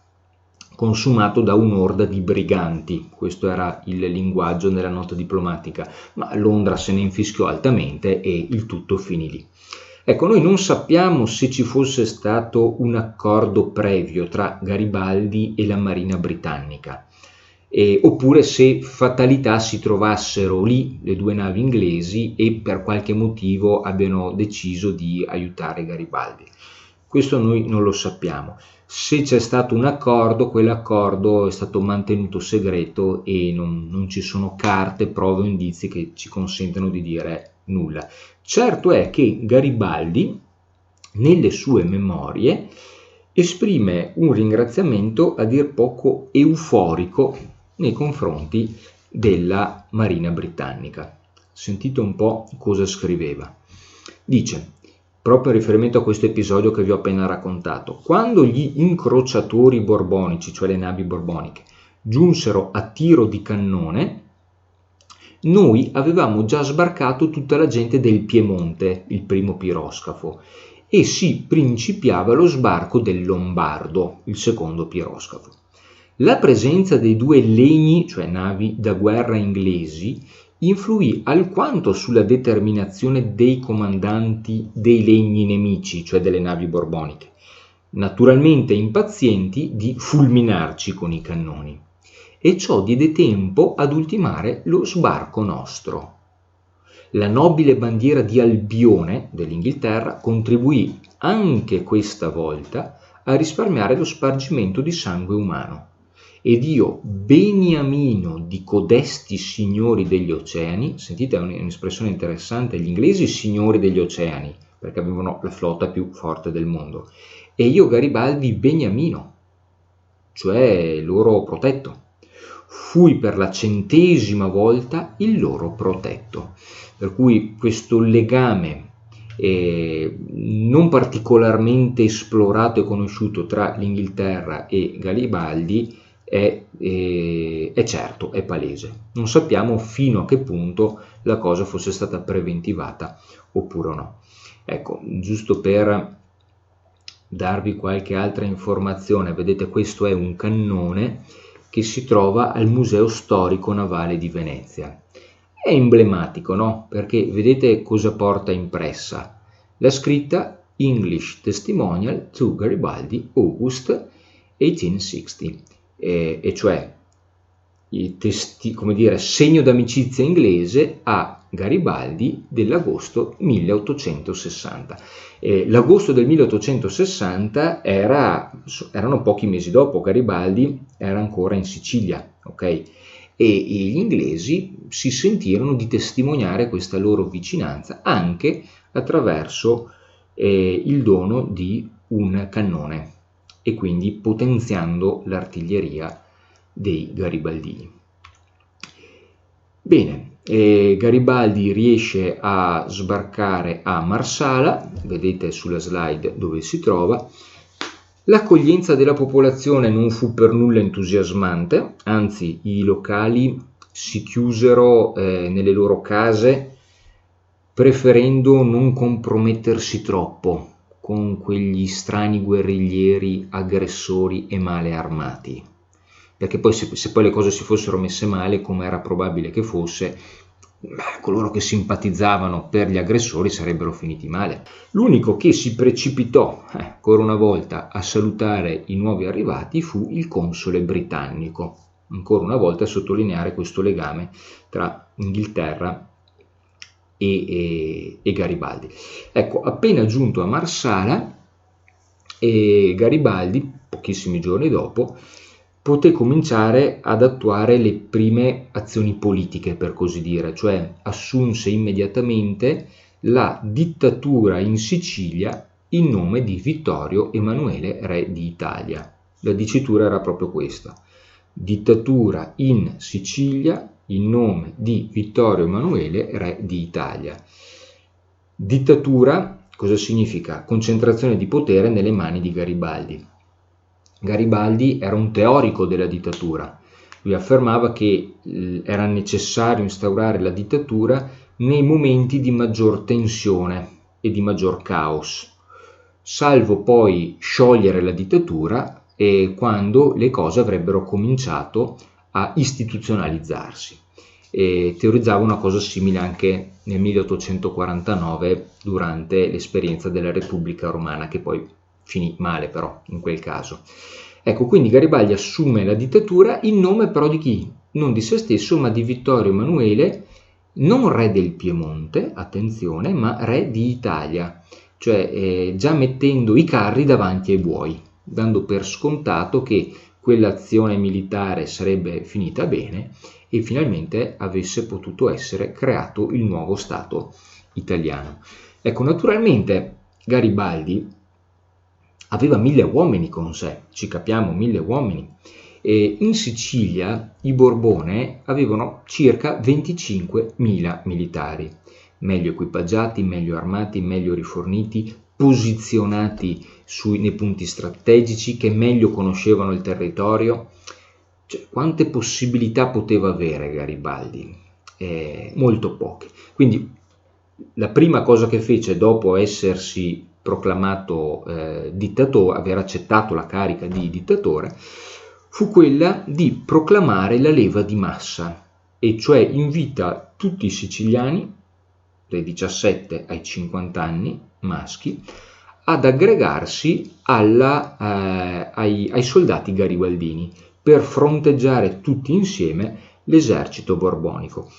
[SPEAKER 1] consumato da un'orda di briganti. Questo era il linguaggio nella nota diplomatica, ma Londra se ne infischiò altamente e il tutto finì lì. Ecco, noi non sappiamo se ci fosse stato un accordo previo tra Garibaldi e la Marina britannica, oppure se fatalità si trovassero lì le due navi inglesi e per qualche motivo abbiano deciso di aiutare Garibaldi. Questo noi non lo sappiamo. Se c'è stato un accordo, quell'accordo è stato mantenuto segreto e non ci sono carte, prove o indizi che ci consentano di dire nulla. Certo è che Garibaldi, nelle sue memorie, esprime un ringraziamento a dir poco euforico nei confronti della Marina britannica. Sentite un po' cosa scriveva. Dice, proprio in riferimento a questo episodio che vi ho appena raccontato, quando gli incrociatori borbonici, cioè le navi borboniche, giunsero a tiro di cannone, noi avevamo già sbarcato tutta la gente del Piemonte, il primo piroscafo, e si principiava lo sbarco del Lombardo, il secondo piroscafo. La presenza dei due legni, cioè navi da guerra inglesi, influì alquanto sulla determinazione dei comandanti dei legni nemici, cioè delle navi borboniche, naturalmente impazienti di fulminarci con i cannoni, e ciò diede tempo ad ultimare lo sbarco nostro. La nobile bandiera di Albione dell'Inghilterra contribuì anche questa volta a risparmiare lo spargimento di sangue umano. Ed io, beniamino di codesti signori degli oceani, sentite un'espressione interessante, gli inglesi signori degli oceani, perché avevano la flotta più forte del mondo, e io Garibaldi beniamino, cioè loro protetto. Fui per la 100ª volta il loro protetto. Per cui questo legame non particolarmente esplorato e conosciuto tra l'Inghilterra e Garibaldi è certo, è palese. Non sappiamo fino a che punto la cosa fosse stata preventivata oppure no. Ecco, giusto per darvi qualche altra informazione, vedete, questo è un cannone che si trova al Museo Storico Navale di Venezia. È emblematico, no? Perché vedete cosa porta impressa? La scritta English Testimonial to Garibaldi, August 1860, e cioè come dire, segno d'amicizia inglese a Garibaldi dell'agosto 1860. L'agosto del 1860 erano pochi mesi dopo, Garibaldi era ancora in Sicilia, ok? E gli inglesi si sentirono di testimoniare questa loro vicinanza anche attraverso il dono di un cannone e quindi potenziando l'artiglieria dei garibaldini. Bene, Garibaldi riesce a sbarcare a Marsala, vedete sulla slide dove si trova. L'accoglienza della popolazione non fu per nulla entusiasmante, anzi i locali si chiusero nelle loro case preferendo non compromettersi troppo con quegli strani guerriglieri aggressori e male armati, perché poi se poi le cose si fossero messe male, come era probabile che fosse, coloro che simpatizzavano per gli aggressori sarebbero finiti male. L'unico che si precipitò ancora una volta a salutare i nuovi arrivati fu il console britannico, ancora una volta a sottolineare questo legame tra Inghilterra e Garibaldi. Ecco, appena giunto a Marsala, Garibaldi, pochissimi giorni dopo, poté cominciare ad attuare le prime azioni politiche, per così dire, cioè assunse immediatamente la dittatura in Sicilia in nome di Vittorio Emanuele, re d'Italia. La dicitura era proprio questa: dittatura in Sicilia in nome di Vittorio Emanuele, re d'Italia. Dittatura cosa significa? Concentrazione di potere nelle mani di Garibaldi. Garibaldi era un teorico della dittatura. Lui affermava che era necessario instaurare la dittatura nei momenti di maggior tensione e di maggior caos, salvo poi sciogliere la dittatura quando le cose avrebbero cominciato a istituzionalizzarsi. Teorizzava una cosa simile anche nel 1849 durante l'esperienza della Repubblica Romana, che poi finì male però in quel caso. Ecco, quindi Garibaldi assume la dittatura in nome però di chi? Non di se stesso, ma di Vittorio Emanuele, non re del Piemonte, attenzione, ma re d'Italia. cioè già mettendo i carri davanti ai buoi, dando per scontato che quell'azione militare sarebbe finita bene e finalmente avesse potuto essere creato il nuovo Stato italiano. Ecco, naturalmente Garibaldi aveva 1000 uomini con sé, ci capiamo, 1000 uomini. E in Sicilia i Borbone avevano circa 25.000 militari, meglio equipaggiati, meglio armati, meglio riforniti, posizionati nei punti strategici, che meglio conoscevano il territorio. Cioè, quante possibilità poteva avere Garibaldi? Molto poche. Quindi la prima cosa che fece dopo essersi proclamato dittatore, aver accettato la carica di dittatore, fu quella di proclamare la leva di massa, e cioè invita tutti i siciliani dai 17 ai 50 anni maschi ad aggregarsi ai soldati garibaldini per fronteggiare tutti insieme l'esercito borbonico.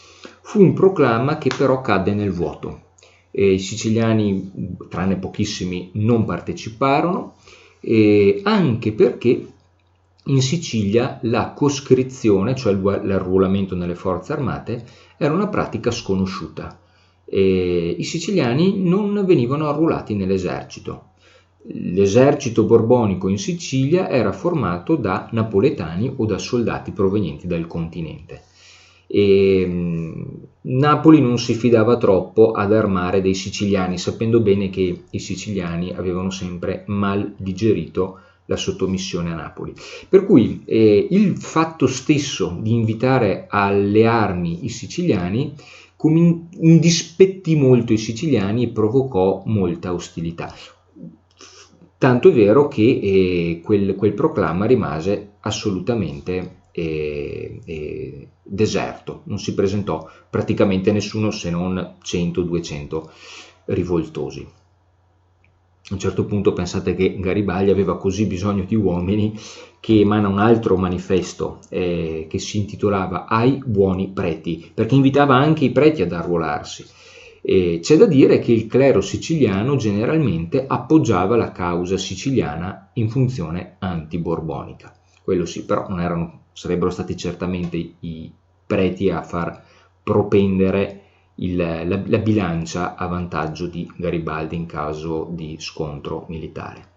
[SPEAKER 1] Fu un proclama che però cadde nel vuoto. I siciliani, tranne pochissimi, non parteciparono, anche perché in Sicilia la coscrizione, cioè l'arruolamento nelle forze armate, era una pratica sconosciuta. I siciliani non venivano arruolati nell'esercito. L'esercito borbonico in Sicilia era formato da napoletani o da soldati provenienti dal continente. Napoli non si fidava troppo ad armare dei siciliani, sapendo bene che i siciliani avevano sempre mal digerito la sottomissione a Napoli. Per cui il fatto stesso di invitare alle armi i siciliani indispettì molto i siciliani e provocò molta ostilità. Tanto è vero che quel proclama rimase assolutamente deserto, non si presentò praticamente nessuno se non 100-200 rivoltosi. A un certo punto pensate che Garibaldi aveva così bisogno di uomini che emana un altro manifesto che si intitolava Ai buoni preti, perché invitava anche i preti ad arruolarsi. C'è da dire che il clero siciliano generalmente appoggiava la causa siciliana in funzione antiborbonica. Quello sì, però sarebbero stati certamente i preti a far propendere la bilancia a vantaggio di Garibaldi in caso di scontro militare.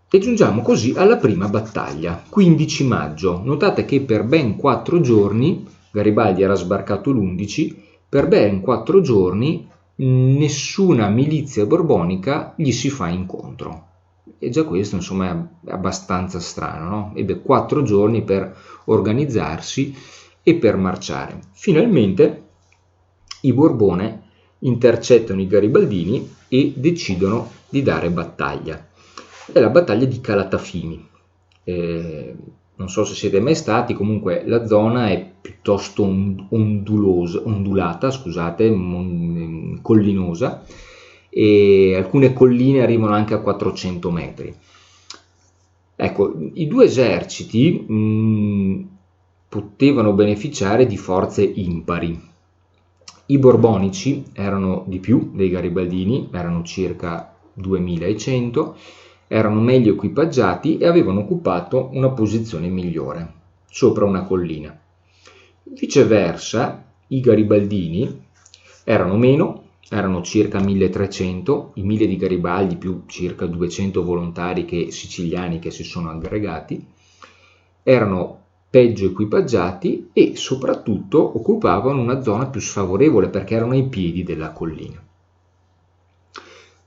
[SPEAKER 1] E giungiamo così alla prima battaglia, 15 maggio. Notate che per ben 4 giorni, Garibaldi era sbarcato l'11, per ben 4 giorni nessuna milizia borbonica gli si fa incontro. E già questo insomma è abbastanza strano, no? Ebbe 4 giorni per organizzarsi e per marciare. Finalmente i Borbone intercettano i garibaldini e decidono di dare battaglia. È la battaglia di Calatafimi. Non so se siete mai stati, comunque la zona è piuttosto ondulata, collinosa, e alcune colline arrivano anche a 400 metri. Ecco, i due eserciti potevano beneficiare di forze impari. I borbonici erano di più dei garibaldini, erano circa 2100, erano meglio equipaggiati e avevano occupato una posizione migliore, sopra una collina. Viceversa, i garibaldini erano meno, erano circa 1300, i 1000 di Garibaldi più circa 200 volontari siciliani che si sono aggregati, erano peggio equipaggiati e soprattutto occupavano una zona più sfavorevole perché erano ai piedi della collina.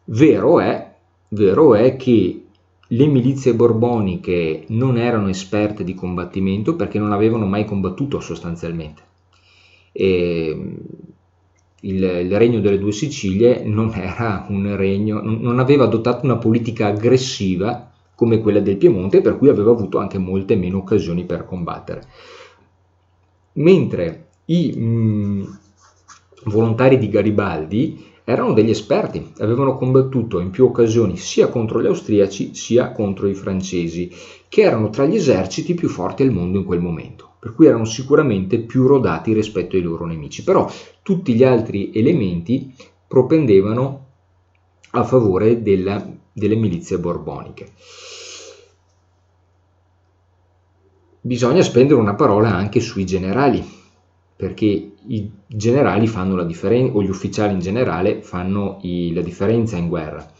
[SPEAKER 1] Vero è che le milizie borboniche non erano esperte di combattimento perché non avevano mai combattuto sostanzialmente. Il regno delle due Sicilie non era un regno, non aveva adottato una politica aggressiva come quella del Piemonte, per cui aveva avuto anche molte meno occasioni per combattere. Mentre i volontari di Garibaldi erano degli esperti, avevano combattuto in più occasioni sia contro gli austriaci sia contro i francesi, che erano tra gli eserciti più forti al mondo in quel momento, per cui erano sicuramente più rodati rispetto ai loro nemici. Però tutti gli altri elementi propendevano a favore delle milizie borboniche. Bisogna spendere una parola anche sui generali, perché i generali fanno la differenza, o gli ufficiali in generale fanno la differenza in guerra.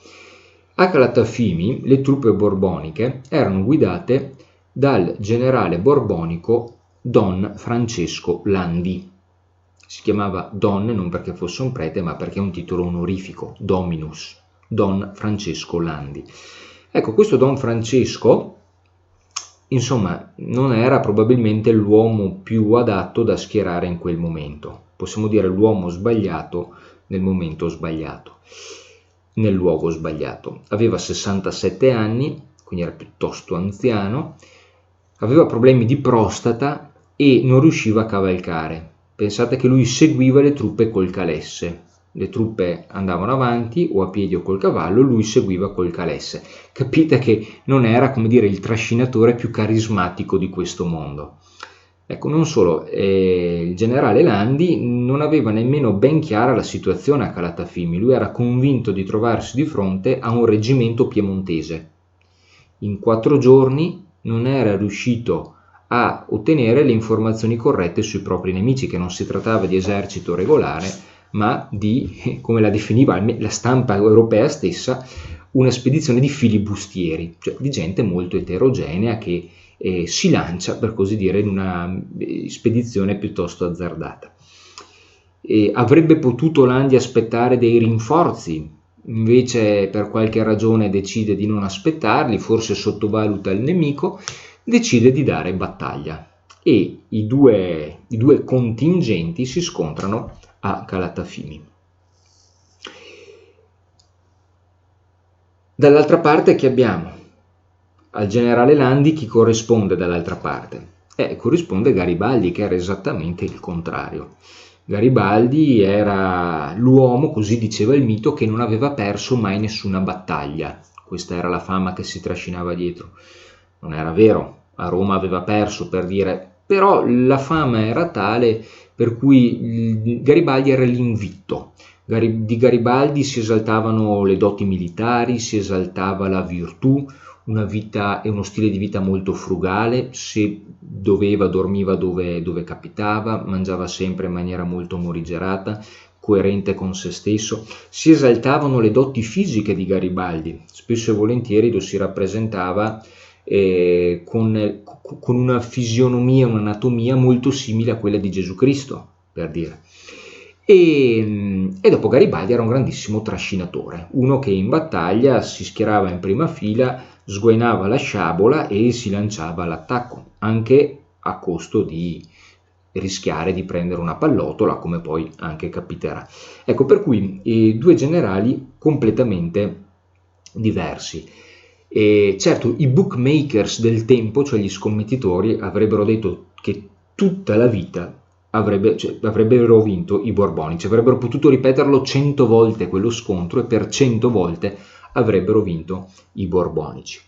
[SPEAKER 1] A Calatafimi le truppe borboniche erano guidate dal generale borbonico Don Francesco Landi. Si chiamava Don non perché fosse un prete, ma perché è un titolo onorifico, Dominus, Don Francesco Landi. Ecco, questo Don Francesco, insomma, non era probabilmente l'uomo più adatto da schierare in quel momento. Possiamo dire l'uomo sbagliato nel momento sbagliato, nel luogo sbagliato. Aveva 67 anni, quindi era piuttosto anziano, aveva problemi di prostata e non riusciva a cavalcare. Pensate che lui seguiva le truppe col calesse. Le truppe andavano avanti o a piedi o col cavallo, lui seguiva col calesse. Capite che non era, come dire, il trascinatore più carismatico di questo mondo. Ecco, non solo, il generale Landi non aveva nemmeno ben chiara la situazione a Calatafimi. Lui era convinto di trovarsi di fronte a un reggimento piemontese. In 4 giorni non era riuscito a ottenere le informazioni corrette sui propri nemici, che non si trattava di esercito regolare, ma di, come la definiva la stampa europea stessa, una spedizione di filibustieri, cioè di gente molto eterogenea che si lancia, per così dire, in una spedizione piuttosto azzardata. Avrebbe potuto Landi aspettare dei rinforzi, invece per qualche ragione decide di non aspettarli, forse sottovaluta il nemico, decide di dare battaglia e i due contingenti si scontrano a Calatafimi. Dall'altra parte che abbiamo? Al generale Landi chi corrisponde dall'altra parte? Corrisponde Garibaldi, che era esattamente il contrario. Garibaldi era l'uomo, così diceva il mito, che non aveva perso mai nessuna battaglia. Questa era la fama che si trascinava dietro. Non era vero, a Roma aveva perso, per dire, però la fama era tale per cui Garibaldi era l'invitto. Di Garibaldi si esaltavano le doti militari, si esaltava la virtù, una vita e uno stile di vita molto frugale, se doveva dormiva dove capitava, mangiava sempre in maniera molto morigerata, coerente con se stesso. Si esaltavano le doti fisiche di Garibaldi, spesso e volentieri lo si rappresentava con una fisionomia, un'anatomia molto simile a quella di Gesù Cristo, per dire. E dopo Garibaldi era un grandissimo trascinatore, uno che in battaglia si schierava in prima fila, sguainava la sciabola e si lanciava all'attacco, anche a costo di rischiare di prendere una pallottola, come poi anche capiterà. Ecco, per cui due generali completamente diversi. Certo, i bookmakers del tempo, cioè gli scommettitori, avrebbero detto che tutta la vita avrebbero vinto i borbonici, avrebbero potuto ripeterlo 100 volte quello scontro e per 100 volte avrebbero vinto i borbonici.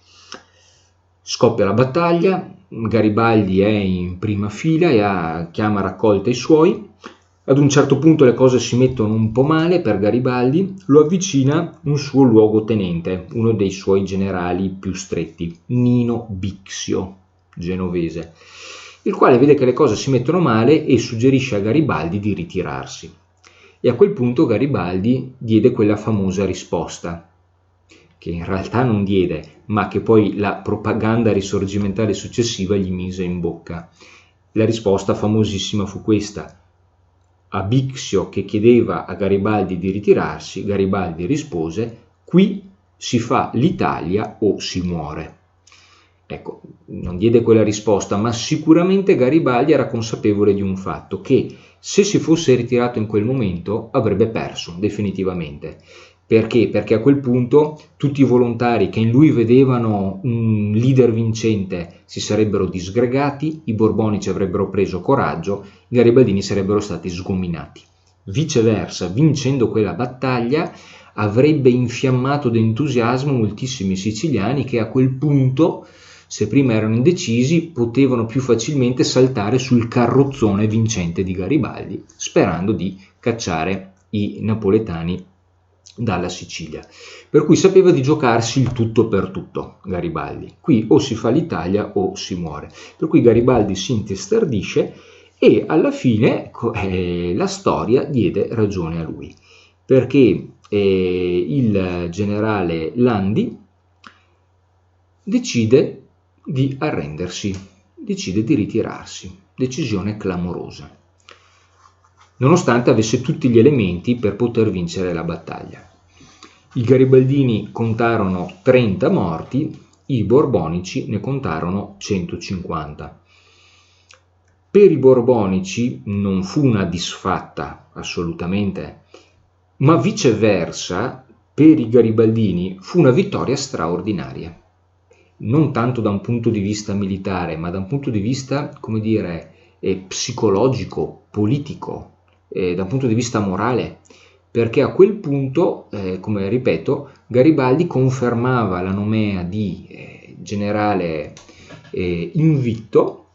[SPEAKER 1] Scoppia la battaglia, Garibaldi è in prima fila e chiama a raccolta i suoi. Ad un certo punto le cose si mettono un po' male per Garibaldi, lo avvicina un suo luogotenente, uno dei suoi generali più stretti, Nino Bixio, genovese, il quale vede che le cose si mettono male e suggerisce a Garibaldi di ritirarsi. E a quel punto Garibaldi diede quella famosa risposta, che in realtà non diede, ma che poi la propaganda risorgimentale successiva gli mise in bocca. La risposta famosissima fu questa. A Bixio, che chiedeva a Garibaldi di ritirarsi, Garibaldi rispose: qui si fa l'Italia o si muore. Ecco, non diede quella risposta, ma sicuramente Garibaldi era consapevole di un fatto, che se si fosse ritirato in quel momento avrebbe perso definitivamente. Perché? Perché a quel punto tutti i volontari che in lui vedevano un leader vincente si sarebbero disgregati, i borbonici avrebbero preso coraggio, i garibaldini sarebbero stati sgominati. Viceversa, vincendo quella battaglia, avrebbe infiammato d'entusiasmo moltissimi siciliani che a quel punto, se prima erano indecisi, potevano più facilmente saltare sul carrozzone vincente di Garibaldi, sperando di cacciare i napoletani dalla Sicilia, per cui sapeva di giocarsi il tutto per tutto Garibaldi. Qui o si fa l'Italia o si muore, per cui Garibaldi si intestardisce e alla fine la storia diede ragione a lui, perché il generale Landi decide di arrendersi, decide di ritirarsi, decisione clamorosa, nonostante avesse tutti gli elementi per poter vincere la battaglia. I garibaldini contarono 30 morti, i borbonici ne contarono 150. Per i borbonici non fu una disfatta, assolutamente, ma viceversa per i garibaldini fu una vittoria straordinaria. Non tanto da un punto di vista militare, ma da un punto di vista, come dire, psicologico, politico, da un punto di vista morale, perché a quel punto, come ripeto, Garibaldi confermava la nomea di generale invitto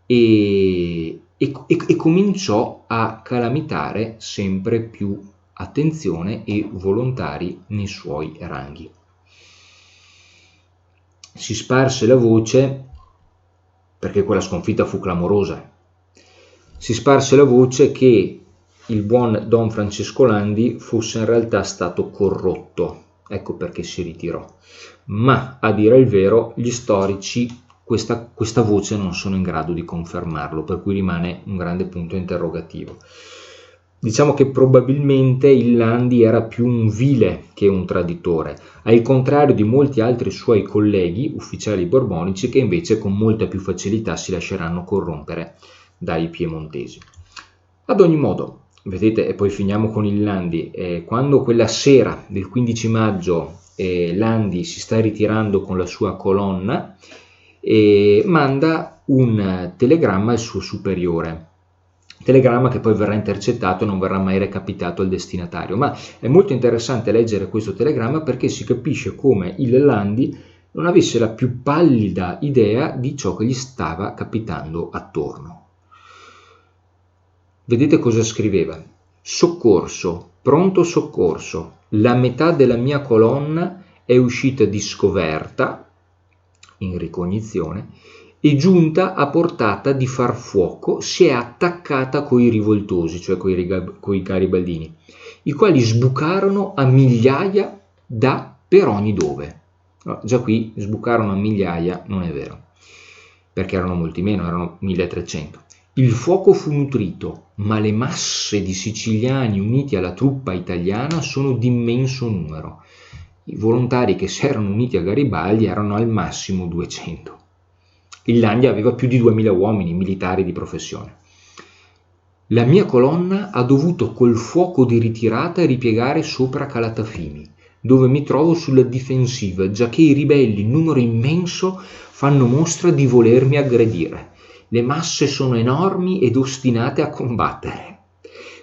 [SPEAKER 1] e cominciò a calamitare sempre più attenzione e volontari nei suoi ranghi. Si sparse la voce, perché quella sconfitta fu clamorosa, si sparse la voce che il buon Don Francesco Landi fosse in realtà stato corrotto, ecco perché si ritirò. Ma a dire il vero, gli storici questa voce non sono in grado di confermarlo, per cui rimane un grande punto interrogativo. Diciamo che probabilmente il Landi era più un vile che un traditore, al contrario di molti altri suoi colleghi ufficiali borbonici che invece con molta più facilità si lasceranno corrompere dai piemontesi. Ad ogni modo, vedete, e poi finiamo con il Landi, quando quella sera del 15 maggio Landi si sta ritirando con la sua colonna, manda un telegramma al suo superiore, telegramma che poi verrà intercettato e non verrà mai recapitato al destinatario, ma è molto interessante leggere questo telegramma perché si capisce come il Landi non avesse la più pallida idea di ciò che gli stava capitando attorno. Vedete cosa scriveva? Soccorso, pronto soccorso, la metà della mia colonna è uscita di scoverta, in ricognizione, e giunta a portata di far fuoco si è attaccata coi rivoltosi, cioè coi garibaldini, i quali sbucarono a migliaia da per ogni dove. No, già qui sbucarono a migliaia, non è vero, perché erano molti meno, erano 1300. Il fuoco fu nutrito, ma le masse di siciliani uniti alla truppa italiana sono di immenso numero. I volontari che si erano uniti a Garibaldi erano al massimo 200. Il Landi aveva più di 2000 uomini militari di professione. La mia colonna ha dovuto col fuoco di ritirata ripiegare sopra Calatafimi, dove mi trovo sulla difensiva, giacché i ribelli in numero immenso fanno mostra di volermi aggredire. Le masse sono enormi ed ostinate a combattere.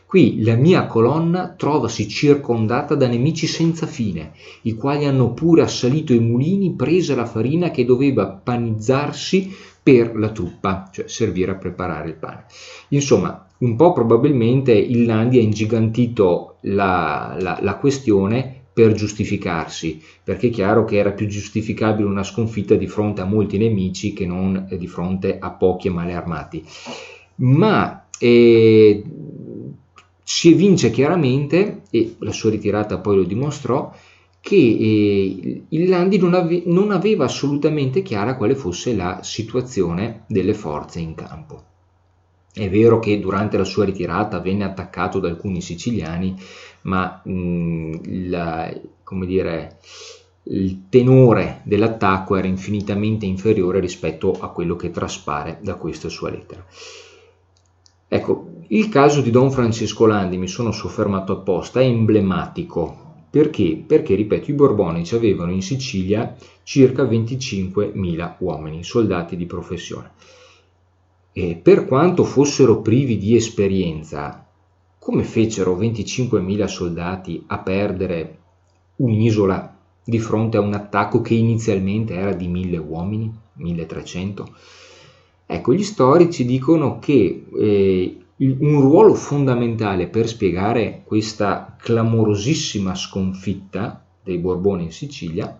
[SPEAKER 1] Qui la mia colonna trovasi circondata da nemici senza fine, i quali hanno pure assalito i mulini, presa la farina che doveva panizzarsi per la truppa, cioè servire a preparare il pane. Insomma, un po' probabilmente il Landi ha ingigantito la questione per giustificarsi, perché è chiaro che era più giustificabile una sconfitta di fronte a molti nemici che non di fronte a pochi e male armati. Ma si evince chiaramente, e la sua ritirata poi lo dimostrò, che il Landi non aveva assolutamente chiara quale fosse la situazione delle forze in campo. È vero che durante la sua ritirata venne attaccato da alcuni siciliani, ma il tenore dell'attacco era infinitamente inferiore rispetto a quello che traspare da questa sua lettera. Ecco, il caso di Don Francesco Landi, mi sono soffermato apposta, è emblematico. Perché? Perché, ripeto, i borbonici avevano in Sicilia circa 25.000 uomini, soldati di professione. E per quanto fossero privi di esperienza, come fecero 25.000 soldati a perdere un'isola di fronte a un attacco che inizialmente era di 1.000 uomini, 1.300? Ecco, gli storici dicono che un ruolo fondamentale per spiegare questa clamorosissima sconfitta dei Borboni in Sicilia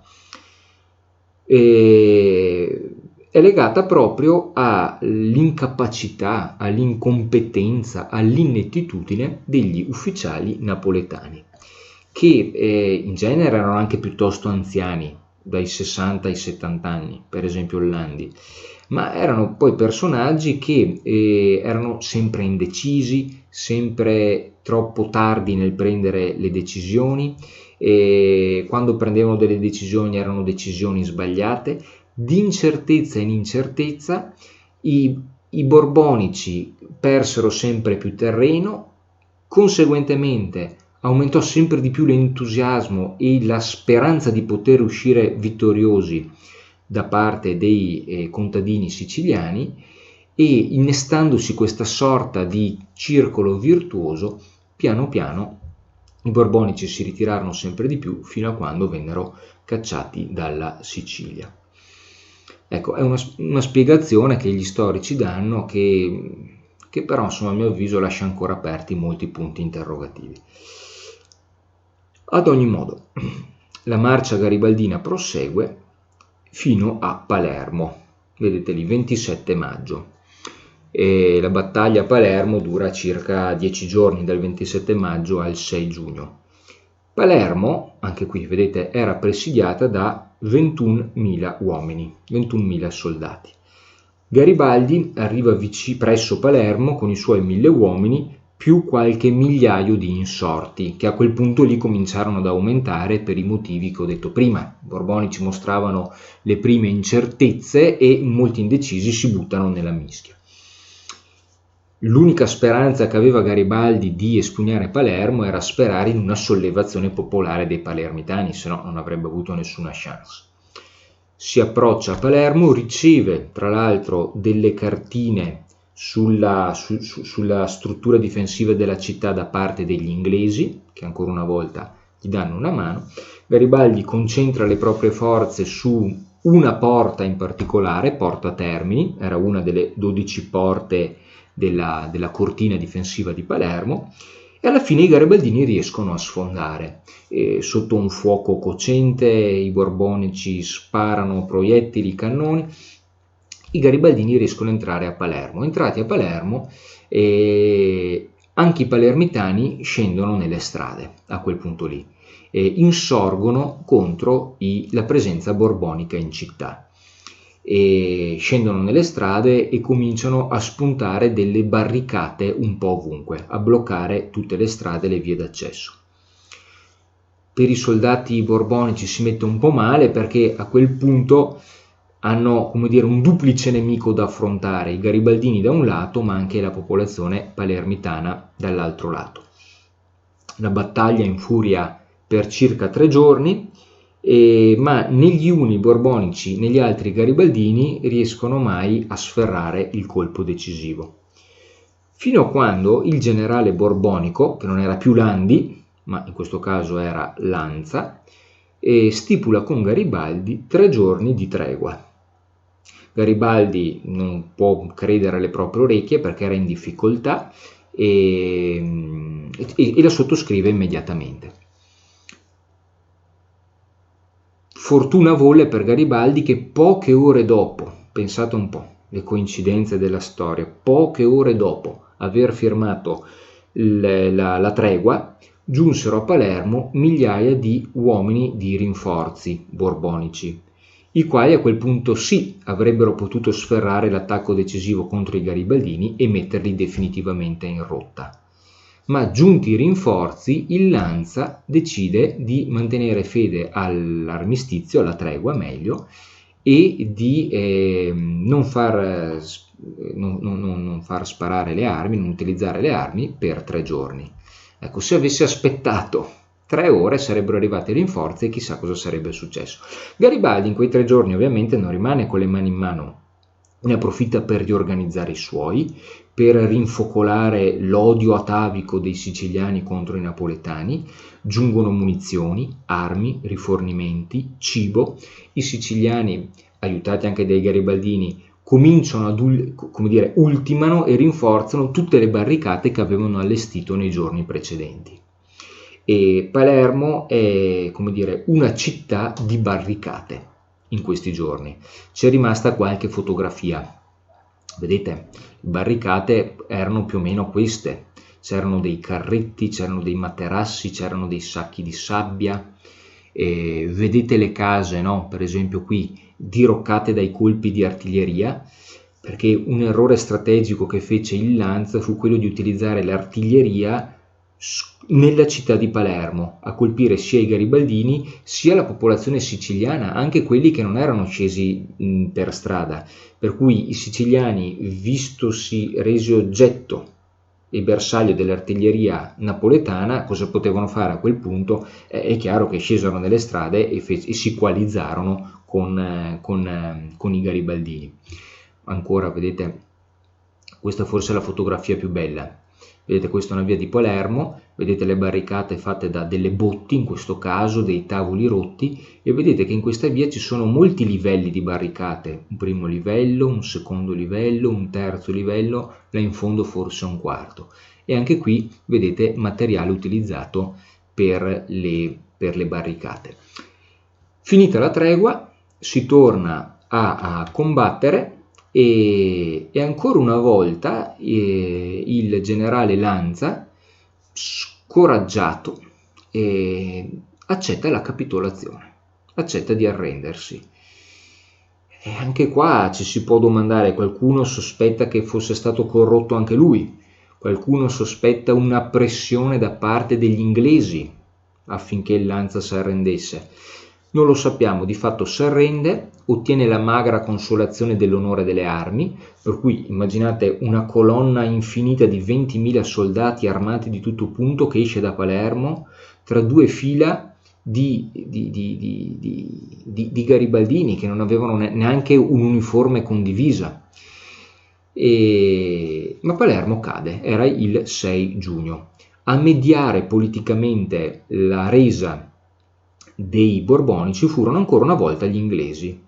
[SPEAKER 1] è legata proprio all'incapacità, all'incompetenza, all'inettitudine degli ufficiali napoletani, che in genere erano anche piuttosto anziani, dai 60 ai 70 anni, per esempio il Landi, ma erano poi personaggi che erano sempre indecisi, sempre troppo tardi nel prendere le decisioni, e quando prendevano delle decisioni erano decisioni sbagliate. Di incertezza in incertezza i borbonici persero sempre più terreno, conseguentemente aumentò sempre di più l'entusiasmo e la speranza di poter uscire vittoriosi da parte dei contadini siciliani, e innestandosi questa sorta di circolo virtuoso, piano piano i borbonici si ritirarono sempre di più fino a quando vennero cacciati dalla Sicilia. Ecco, è una spiegazione che gli storici danno che però, insomma, a mio avviso lascia ancora aperti molti punti interrogativi. Ad ogni modo, la marcia garibaldina prosegue fino a Palermo, vedete lì, 27 maggio. E la battaglia a Palermo dura circa 10 giorni, dal 27 maggio al 6 giugno. Palermo, anche qui vedete, era presidiata da 21.000 uomini, 21.000 soldati. Garibaldi arriva presso Palermo con i suoi 1.000 uomini più qualche migliaio di insorti, che a quel punto lì cominciarono ad aumentare per i motivi che ho detto prima. I borbonici mostravano le prime incertezze e molti indecisi si buttano nella mischia. L'unica speranza che aveva Garibaldi di espugnare Palermo era sperare in una sollevazione popolare dei palermitani, se no non avrebbe avuto nessuna chance. Si approccia a Palermo, riceve tra l'altro delle cartine sulla struttura difensiva della città da parte degli inglesi, che ancora una volta gli danno una mano. Garibaldi concentra le proprie forze su una porta in particolare, Porta Termini, era una delle 12 porte della cortina difensiva di Palermo, e alla fine i garibaldini riescono a sfondare. Sotto un fuoco cocente i borbonici sparano proiettili, cannoni, i garibaldini riescono a entrare a Palermo. Entrati a Palermo, anche i palermitani scendono nelle strade a quel punto lì, insorgono contro la presenza borbonica in città. E scendono nelle strade e cominciano a spuntare delle barricate un po' ovunque, a bloccare tutte le strade e le vie d'accesso. Per i soldati borbonici si mette un po' male, perché a quel punto hanno, come dire, un duplice nemico da affrontare: i garibaldini da un lato, ma anche la popolazione palermitana dall'altro lato. La battaglia infuria per circa 3 giorni, ma né gli uni borbonici né gli altri garibaldini riescono mai a sferrare il colpo decisivo, fino a quando il generale borbonico, che non era più Landi ma in questo caso era Lanza, stipula con Garibaldi 3 giorni di tregua. Garibaldi non può credere alle proprie orecchie, perché era in difficoltà, e la sottoscrive immediatamente. Fortuna volle per Garibaldi che poche ore dopo, pensate un po', le coincidenze della storia, poche ore dopo aver firmato la tregua, giunsero a Palermo migliaia di uomini di rinforzi borbonici, i quali a quel punto sì avrebbero potuto sferrare l'attacco decisivo contro i garibaldini e metterli definitivamente in rotta. Ma giunti i rinforzi, il Lanza decide di mantenere fede all'armistizio, alla tregua meglio, e di non far sparare le armi, non utilizzare le armi per 3 giorni. Ecco, se avesse aspettato 3 ore sarebbero arrivati i rinforzi e chissà cosa sarebbe successo. Garibaldi in quei 3 giorni ovviamente non rimane con le mani in mano, ne approfitta per riorganizzare i suoi, per rinfocolare l'odio atavico dei siciliani contro i napoletani. Giungono munizioni, armi, rifornimenti, cibo. I siciliani, aiutati anche dai garibaldini, cominciano come dire, ultimano e rinforzano tutte le barricate che avevano allestito nei giorni precedenti. E Palermo è, come dire, una città di barricate in questi giorni. C'è rimasta qualche fotografia. Vedete, le barricate erano più o meno queste. C'erano dei carretti, c'erano dei materassi, c'erano dei sacchi di sabbia. Vedete le case, no? Per esempio qui, diroccate dai colpi di artiglieria, perché un errore strategico che fece il Lanza fu quello di utilizzare l'artiglieria nella città di Palermo a colpire sia i garibaldini sia la popolazione siciliana, anche quelli che non erano scesi per strada, per cui i siciliani, vistosi resi oggetto e bersaglio dell'artiglieria napoletana, cosa potevano fare a quel punto? È chiaro che scesero nelle strade e si coalizzarono con i garibaldini. Ancora, vedete, questa forse è la fotografia più bella. Vedete, questa è una via di Palermo, vedete le barricate fatte da delle botti, in questo caso dei tavoli rotti, e vedete che in questa via ci sono molti livelli di barricate, un primo livello, un secondo livello, un terzo livello, là in fondo forse un quarto. E anche qui vedete materiale utilizzato per le barricate. Finita la tregua si torna a combattere. E ancora una volta il generale Lanza, scoraggiato, accetta la capitolazione, accetta di arrendersi. E anche qua ci si può domandare, qualcuno sospetta che fosse stato corrotto anche lui, qualcuno sospetta una pressione da parte degli inglesi affinché il Lanza si arrendesse. Non lo sappiamo, di fatto si arrende, ottiene la magra consolazione dell'onore delle armi, per cui immaginate una colonna infinita di 20.000 soldati armati di tutto punto che esce da Palermo tra due fila di garibaldini che non avevano neanche un'uniforme condivisa. Ma Palermo cade, era il 6 giugno. A mediare politicamente la resa dei borbonici furono ancora una volta gli inglesi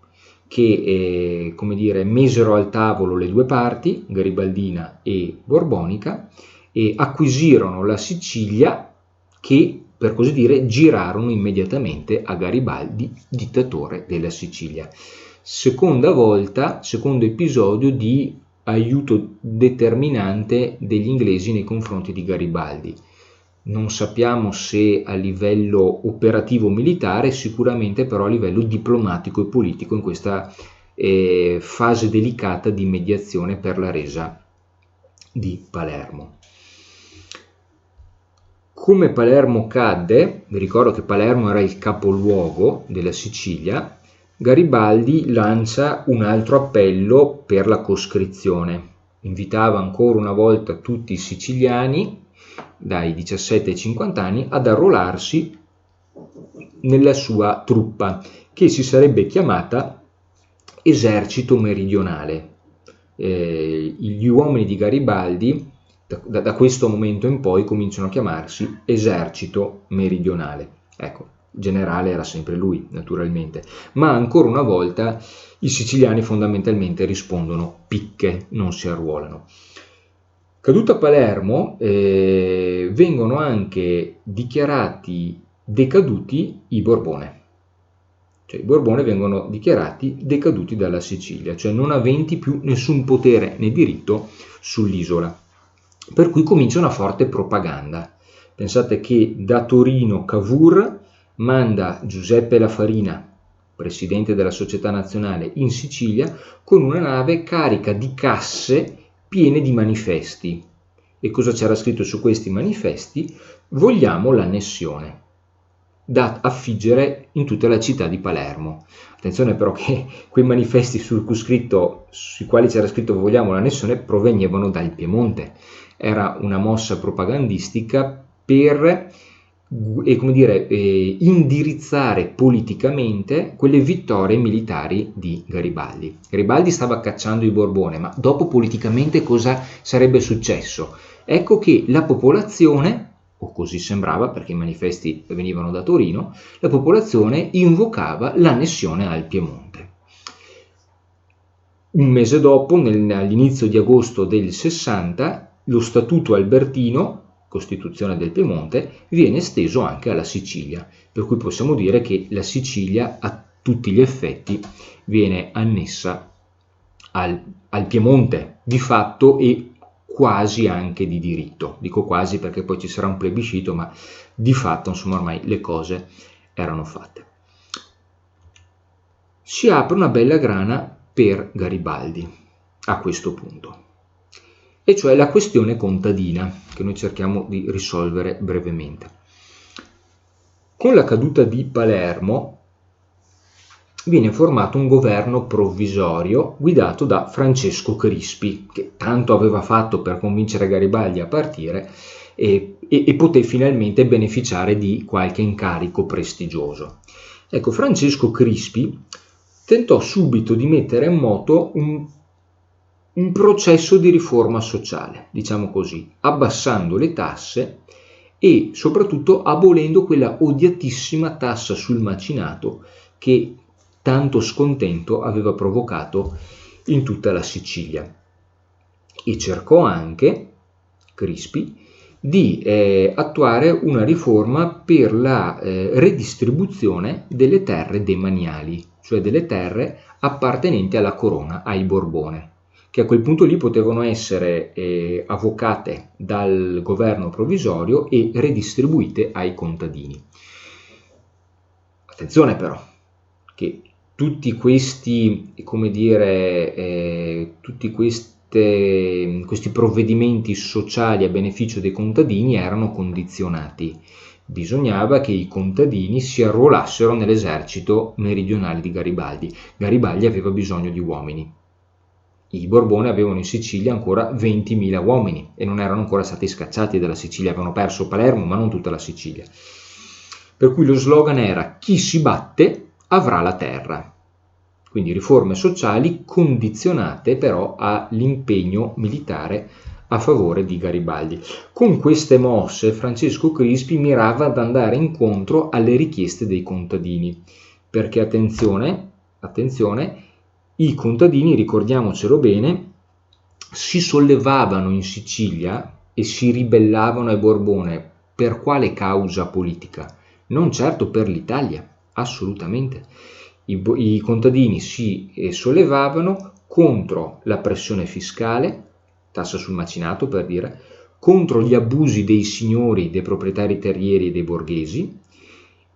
[SPEAKER 1] che come dire, misero al tavolo le due parti, garibaldina e borbonica, e acquisirono la Sicilia che, per così dire, girarono immediatamente a Garibaldi, dittatore della Sicilia. Seconda volta, secondo episodio di aiuto determinante degli inglesi nei confronti di Garibaldi. Non sappiamo se a livello operativo militare, sicuramente però a livello diplomatico e politico in questa fase delicata di mediazione per la resa di Palermo. Come Palermo cadde, vi ricordo che Palermo era il capoluogo della Sicilia, Garibaldi lancia un altro appello per la coscrizione. Invitava ancora una volta tutti i siciliani dai 17 ai 50 anni ad arruolarsi nella sua truppa, che si sarebbe chiamata Esercito Meridionale. Gli uomini di Garibaldi da questo momento in poi cominciano a chiamarsi Esercito Meridionale. Ecco, generale era sempre lui, naturalmente, ma ancora una volta i siciliani fondamentalmente rispondono picche, non si arruolano. Caduta Palermo, vengono anche dichiarati decaduti i Borbone. Cioè i Borbone vengono dichiarati decaduti dalla Sicilia, cioè non aventi più nessun potere né diritto sull'isola. Per cui comincia una forte propaganda. Pensate che da Torino Cavour manda Giuseppe La Farina, presidente della Società Nazionale, in Sicilia con una nave carica di casse piene di manifesti. E cosa c'era scritto su questi manifesti? Vogliamo l'annessione, da affiggere in tutta la città di Palermo. Attenzione però che quei manifesti sui quali c'era scritto vogliamo l'annessione provenivano dal Piemonte. Era una mossa propagandistica per indirizzare politicamente quelle vittorie militari di Garibaldi. Garibaldi stava cacciando i Borbone, ma dopo politicamente cosa sarebbe successo? Ecco che la popolazione, o così sembrava perché i manifesti venivano da Torino, la popolazione invocava l'annessione al Piemonte. Un mese dopo, all'inizio di agosto del 60, lo Statuto Albertino, Costituzione del Piemonte, viene esteso anche alla Sicilia, per cui possiamo dire che la Sicilia a tutti gli effetti viene annessa al Piemonte di fatto e quasi anche di diritto. Dico quasi perché poi ci sarà un plebiscito, ma di fatto insomma ormai le cose erano fatte. Si apre una bella grana per Garibaldi a questo punto, e cioè la questione contadina, che noi cerchiamo di risolvere brevemente. Con la caduta di Palermo viene formato un governo provvisorio guidato da Francesco Crispi, che tanto aveva fatto per convincere Garibaldi a partire e poté finalmente beneficiare di qualche incarico prestigioso. Ecco, Francesco Crispi tentò subito di mettere in moto un processo di riforma sociale, diciamo così, abbassando le tasse e soprattutto abolendo quella odiatissima tassa sul macinato che tanto scontento aveva provocato in tutta la Sicilia. E cercò anche, Crispi, di attuare una riforma per la redistribuzione delle terre demaniali, cioè delle terre appartenenti alla corona, ai Borbone, che a quel punto lì potevano essere avocate dal governo provvisorio e redistribuite ai contadini. Attenzione però, che tutti questi, come dire, questi provvedimenti sociali a beneficio dei contadini erano condizionati. Bisognava che i contadini si arruolassero nell'esercito meridionale di Garibaldi. Garibaldi aveva bisogno di uomini. I Borbone avevano in Sicilia ancora 20.000 uomini e non erano ancora stati scacciati dalla Sicilia, avevano perso Palermo ma non tutta la Sicilia. Per cui lo slogan era: chi si batte avrà la terra. Quindi riforme sociali condizionate però all'impegno militare a favore di Garibaldi. Con queste mosse Francesco Crispi mirava ad andare incontro alle richieste dei contadini, perché attenzione, i contadini, ricordiamocelo bene, si sollevavano in Sicilia e si ribellavano ai Borbone per quale causa politica? Non certo per l'Italia, assolutamente. I contadini si sollevavano contro la pressione fiscale, tassa sul macinato per dire, contro gli abusi dei signori, dei proprietari terrieri e dei borghesi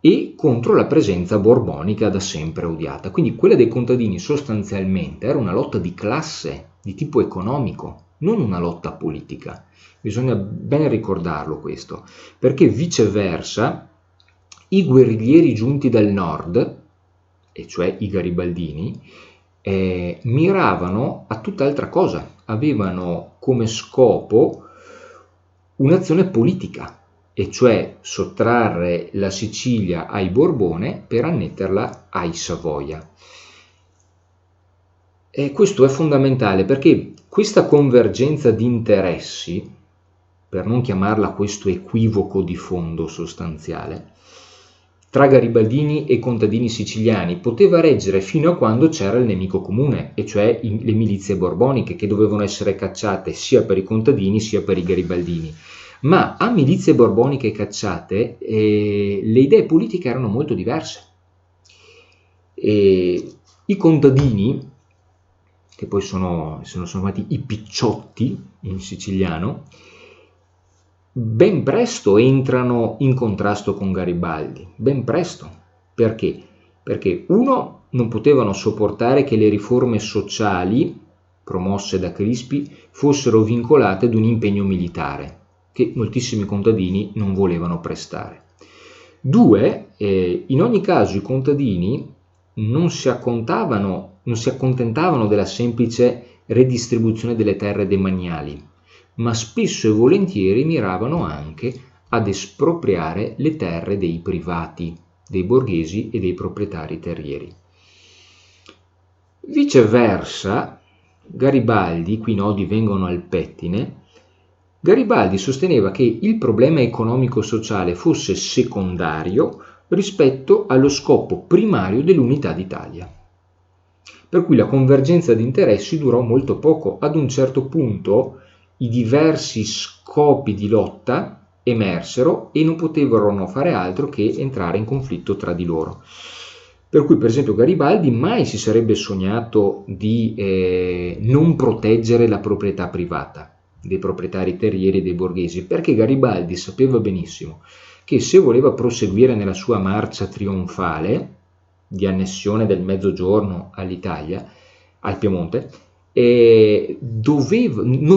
[SPEAKER 1] e contro la presenza borbonica da sempre odiata. Quindi quella dei contadini sostanzialmente era una lotta di classe, di tipo economico, non una lotta politica. Bisogna ben ricordarlo questo, perché viceversa i guerriglieri giunti dal nord, e cioè i garibaldini, miravano a tutt'altra cosa, avevano come scopo un'azione politica, e cioè sottrarre la Sicilia ai Borbone per annetterla ai Savoia. E questo è fondamentale perché questa convergenza di interessi, per non chiamarla questo equivoco di fondo sostanziale, tra garibaldini e contadini siciliani poteva reggere fino a quando c'era il nemico comune, e cioè le milizie borboniche, che dovevano essere cacciate sia per i contadini sia per i garibaldini. Ma a milizie borboniche cacciate le idee politiche erano molto diverse. I contadini, che poi sono chiamati i picciotti in siciliano, ben presto entrano in contrasto con Garibaldi, ben presto. Perché? Perché uno, non potevano sopportare che le riforme sociali promosse da Crispi fossero vincolate ad un impegno militare, che moltissimi contadini non volevano prestare. Due, in ogni caso i contadini non si accontentavano della semplice redistribuzione delle terre demaniali, ma spesso e volentieri miravano anche ad espropriare le terre dei privati, dei borghesi e dei proprietari terrieri. Viceversa, Garibaldi, qui i nodi vengono al pettine, Garibaldi sosteneva che il problema economico-sociale fosse secondario rispetto allo scopo primario dell'unità d'Italia. per cui la convergenza di interessi durò molto poco. Ad un certo punto i diversi scopi di lotta emersero e non potevano fare altro che entrare in conflitto tra di loro. Per cui, per esempio, Garibaldi mai si sarebbe sognato di non proteggere la proprietà privata dei proprietari terrieri e dei borghesi, perché Garibaldi sapeva benissimo che se voleva proseguire nella sua marcia trionfale di annessione del Mezzogiorno all'Italia, al Piemonte,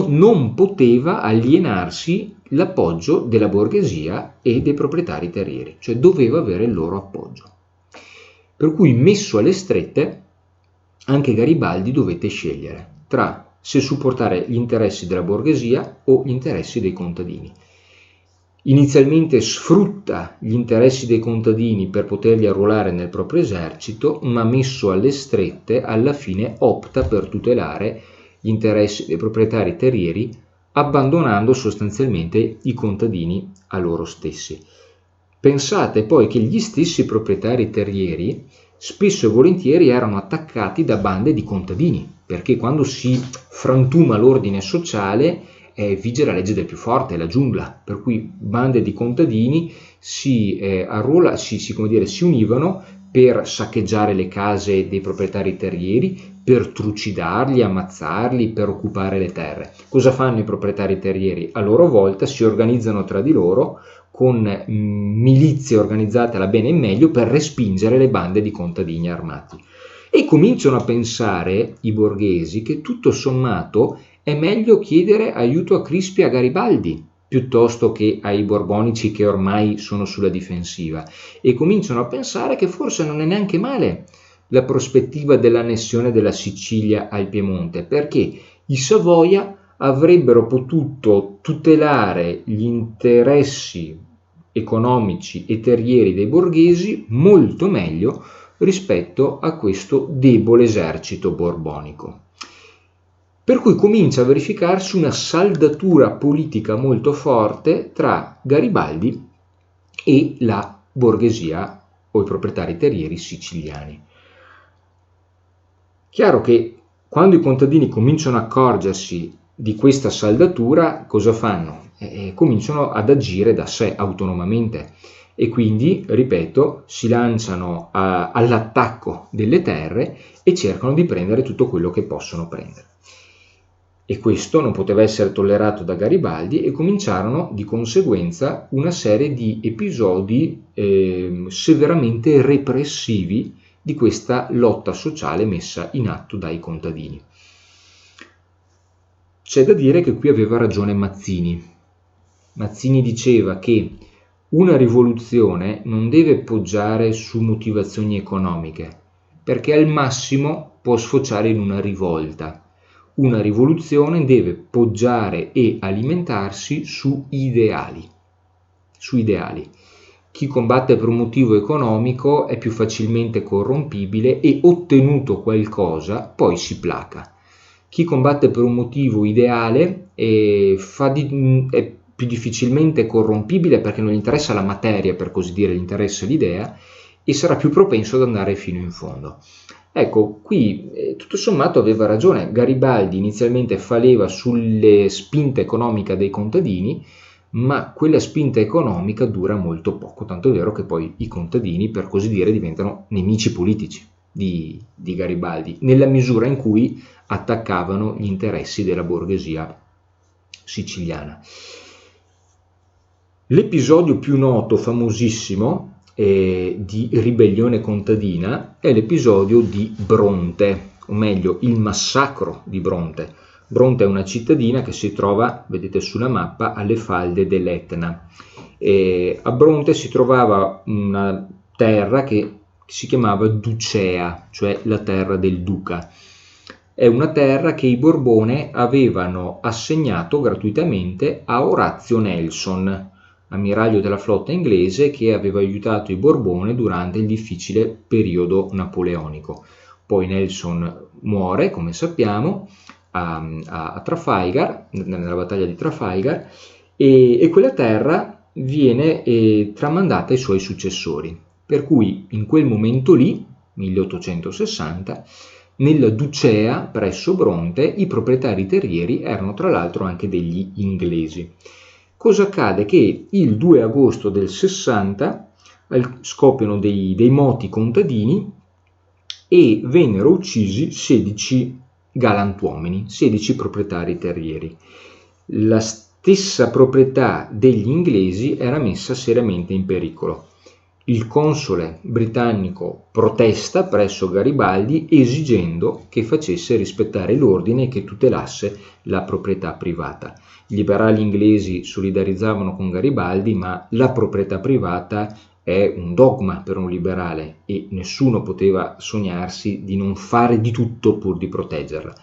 [SPEAKER 1] non poteva alienarsi l'appoggio della borghesia e dei proprietari terrieri, cioè doveva avere il loro appoggio. Per cui, messo alle strette, anche Garibaldi dovette scegliere tra se supportare gli interessi della borghesia o gli interessi dei contadini. Inizialmente sfrutta gli interessi dei contadini per poterli arruolare nel proprio esercito, ma messo alle strette alla fine opta per tutelare gli interessi dei proprietari terrieri, abbandonando sostanzialmente i contadini a loro stessi. Pensate poi che gli stessi proprietari terrieri spesso e volentieri erano attaccati da bande di contadini, perché quando si frantuma l'ordine sociale vige la legge del più forte, la giungla, per cui bande di contadini si univano per saccheggiare le case dei proprietari terrieri, per trucidarli, ammazzarli, per occupare le terre. Cosa fanno i proprietari terrieri? A loro volta si organizzano tra di loro con milizie organizzate alla bene e meglio per respingere le bande di contadini armati. E cominciano a pensare i borghesi che tutto sommato è meglio chiedere aiuto a Crispi e a Garibaldi piuttosto che ai borbonici che ormai sono sulla difensiva, e cominciano a pensare che forse non è neanche male la prospettiva dell'annessione della Sicilia al Piemonte, perché i Savoia avrebbero potuto tutelare gli interessi economici e terrieri dei borghesi molto meglio rispetto a questo debole esercito borbonico. Per cui comincia a verificarsi una saldatura politica molto forte tra Garibaldi e la borghesia o i proprietari terrieri siciliani. Chiaro che quando i contadini cominciano a accorgersi di questa saldatura, cosa fanno? Cominciano ad agire da sé autonomamente e quindi, ripeto, si lanciano all'attacco delle terre e cercano di prendere tutto quello che possono prendere. E questo non poteva essere tollerato da Garibaldi e cominciarono di conseguenza una serie di episodi severamente repressivi di questa lotta sociale messa in atto dai contadini. C'è da dire che qui aveva ragione Mazzini. Mazzini diceva che una rivoluzione non deve poggiare su motivazioni economiche, perché al massimo può sfociare in una rivolta. Una rivoluzione deve poggiare e alimentarsi su ideali. Chi combatte per un motivo economico è più facilmente corrompibile e, ottenuto qualcosa, poi si placa. Chi combatte per un motivo ideale è più difficilmente corrompibile perché non gli interessa la materia, per così dire, gli interessa l'idea e sarà più propenso ad andare fino in fondo. Ecco, qui tutto sommato aveva ragione. Garibaldi inizialmente faleva sulle spinte economiche dei contadini, ma quella spinta economica dura molto poco, tanto è vero che poi i contadini, per così dire, diventano nemici politici di Garibaldi, nella misura in cui attaccavano gli interessi della borghesia siciliana. L'episodio più noto, famosissimo, di ribellione contadina è l'episodio di Bronte, o meglio il massacro di Bronte. Bronte è una cittadina che si trova, vedete sulla mappa, alle falde dell'Etna. A Bronte si trovava una terra che si chiamava Ducea, cioè la terra del duca. È una terra che i Borbone avevano assegnato gratuitamente a Orazio Nelson, ammiraglio della flotta inglese che aveva aiutato i Borbone durante il difficile periodo napoleonico. Poi Nelson muore, come sappiamo, a Trafalgar, nella battaglia di Trafalgar, e quella terra viene tramandata ai suoi successori. Per cui in quel momento lì, 1860, Nella Ducea presso Bronte i proprietari terrieri erano tra l'altro anche degli inglesi. Cosa accade? Che il 2 agosto del 60 scoppiano dei moti contadini e vennero uccisi 16 galantuomini, 16 proprietari terrieri. La stessa proprietà degli inglesi era messa seriamente in pericolo. Il console britannico protesta presso Garibaldi esigendo che facesse rispettare l'ordine e che tutelasse la proprietà privata. I liberali inglesi solidarizzavano con Garibaldi, ma la proprietà privata è un dogma per un liberale e nessuno poteva sognarsi di non fare di tutto pur di proteggerla.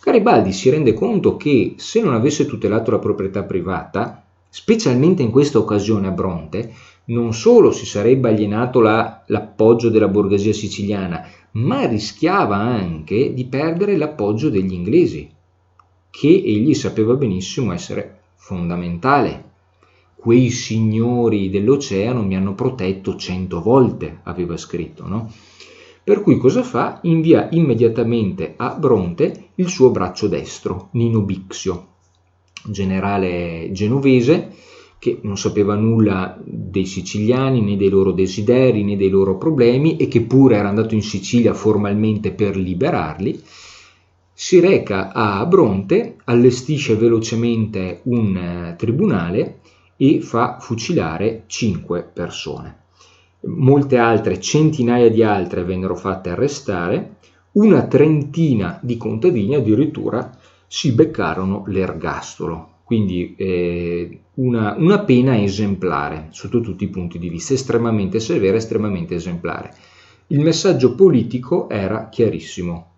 [SPEAKER 1] Garibaldi si rende conto che se non avesse tutelato la proprietà privata, specialmente in questa occasione a Bronte, non solo si sarebbe alienato l'appoggio della borghesia siciliana, ma rischiava anche di perdere l'appoggio degli inglesi, che egli sapeva benissimo essere fondamentale. Quei signori dell'oceano mi hanno protetto 100 volte, aveva scritto, no? Per cui cosa fa? Invia immediatamente a Bronte il suo braccio destro, Nino Bixio, generale genovese, che non sapeva nulla dei siciliani, né dei loro desideri, né dei loro problemi, e che pure era andato in Sicilia formalmente per liberarli. Si reca a Bronte, allestisce velocemente un tribunale e fa fucilare 5 persone. Molte altre, centinaia di altre, vennero fatte arrestare. Una trentina di contadini addirittura si beccarono l'ergastolo. Quindi una pena esemplare sotto tutti i punti di vista, estremamente severa, estremamente esemplare. Il messaggio politico era chiarissimo.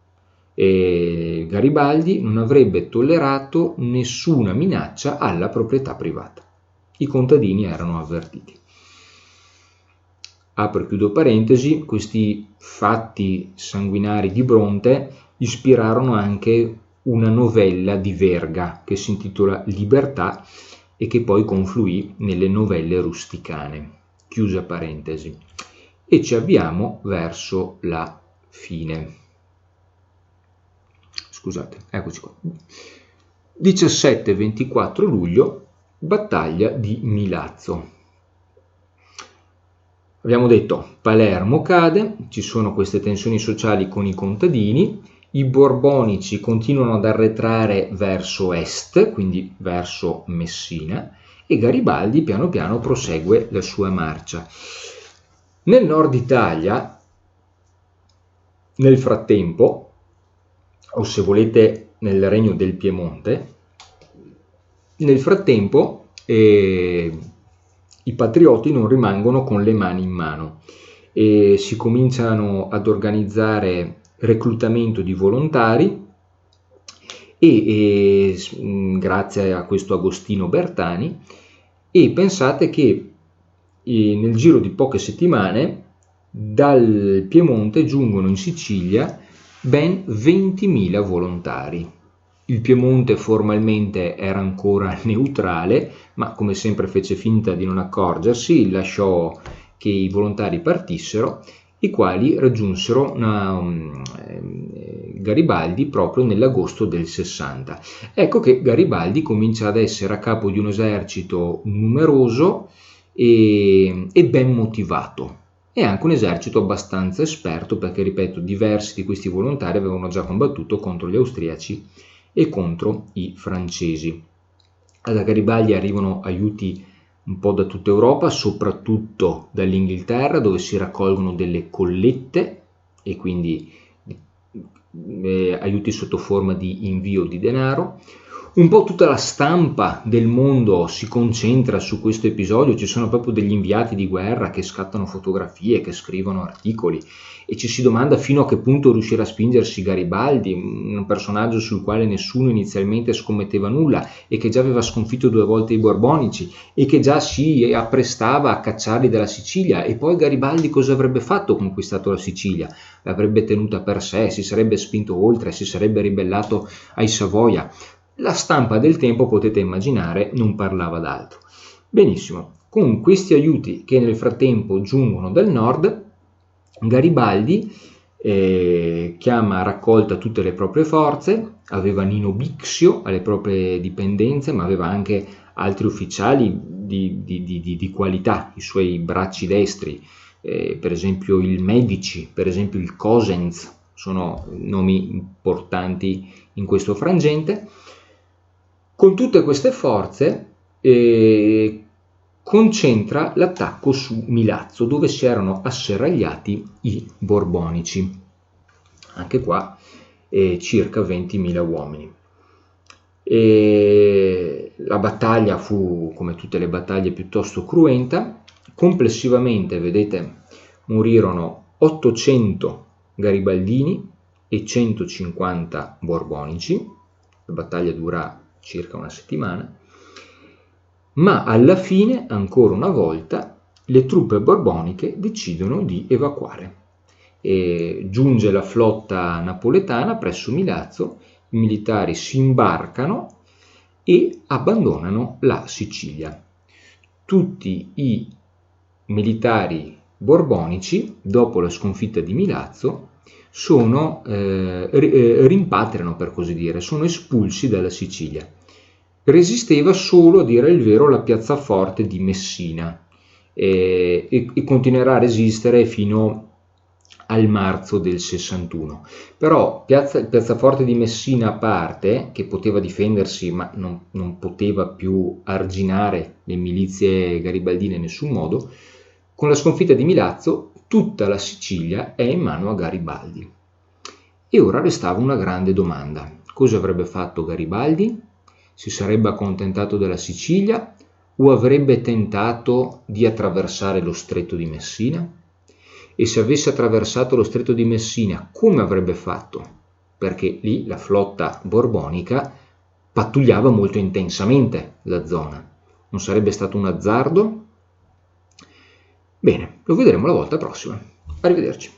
[SPEAKER 1] Garibaldi non avrebbe tollerato nessuna minaccia alla proprietà privata. I contadini erano avvertiti. Apro e chiudo parentesi, questi fatti sanguinari di Bronte ispirarono anche una novella di Verga che si intitola Libertà e che poi confluì nelle novelle rusticane. Chiusa parentesi. E ci avviamo verso la fine. Scusate, eccoci qua. 17-24 luglio, battaglia di Milazzo. Abbiamo detto Palermo cade, ci sono queste tensioni sociali con i contadini, i borbonici continuano ad arretrare verso est, quindi verso Messina, e Garibaldi piano piano prosegue la sua marcia. Nel nord Italia, nel frattempo, o se volete nel regno del Piemonte, nel frattempo i patrioti non rimangono con le mani in mano e si cominciano ad organizzare reclutamento di volontari e grazie a questo Agostino Bertani, e pensate che nel giro di poche settimane dal Piemonte giungono in Sicilia ben 20.000 volontari. Il Piemonte formalmente era ancora neutrale, ma come sempre fece finta di non accorgersi, lasciò che i volontari partissero, i quali raggiunsero Garibaldi proprio nell'agosto del 60. Ecco che Garibaldi comincia ad essere a capo di un esercito numeroso e ben motivato. E anche un esercito abbastanza esperto, perché, ripeto, diversi di questi volontari avevano già combattuto contro gli austriaci e contro i francesi. Da Garibaldi arrivano aiuti un po' da tutta Europa, soprattutto dall'Inghilterra, dove si raccolgono delle collette e quindi aiuti sotto forma di invio di denaro. Un po' tutta la stampa del mondo si concentra su questo episodio, ci sono proprio degli inviati di guerra che scattano fotografie, che scrivono articoli, e ci si domanda fino a che punto riuscirà a spingersi Garibaldi, un personaggio sul quale nessuno inizialmente scommetteva nulla e che già aveva sconfitto 2 volte i borbonici e che già si apprestava a cacciarli dalla Sicilia. E poi Garibaldi cosa avrebbe fatto conquistato la Sicilia? L'avrebbe tenuta per sé, si sarebbe spinto oltre, si sarebbe ribellato ai Savoia. La stampa del tempo, potete immaginare, non parlava d'altro. Benissimo, con questi aiuti che nel frattempo giungono dal nord, Garibaldi chiama a raccolta tutte le proprie forze, aveva Nino Bixio alle proprie dipendenze, ma aveva anche altri ufficiali di qualità, i suoi bracci destri, per esempio il Medici, per esempio il Cosenz, sono nomi importanti in questo frangente. Con tutte queste forze concentra l'attacco su Milazzo, dove si erano asserragliati i borbonici. Anche qua circa 20.000 uomini. La battaglia fu, come tutte le battaglie, piuttosto cruenta. Complessivamente, vedete, morirono 800 garibaldini e 150 borbonici. La battaglia dura circa una settimana, ma alla fine, ancora una volta, le truppe borboniche decidono di evacuare. Giunge la flotta napoletana presso Milazzo, i militari si imbarcano e abbandonano la Sicilia. Tutti i militari borbonici, dopo la sconfitta di Milazzo, rimpatriano, per così dire, sono espulsi dalla Sicilia. Resisteva solo, a dire il vero, la piazzaforte di Messina e continuerà a resistere fino al marzo del 61. Però piazzaforte di Messina a parte, che poteva difendersi ma non poteva più arginare le milizie garibaldine in nessun modo, con la sconfitta di Milazzo tutta la Sicilia è in mano a Garibaldi. E ora restava una grande domanda: cosa avrebbe fatto Garibaldi? Si sarebbe accontentato della Sicilia o avrebbe tentato di attraversare lo stretto di Messina? E se avesse attraversato lo stretto di Messina, come avrebbe fatto? Perché lì la flotta borbonica pattugliava molto intensamente la zona. Non sarebbe stato un azzardo? Bene, lo vedremo la volta prossima. Arrivederci.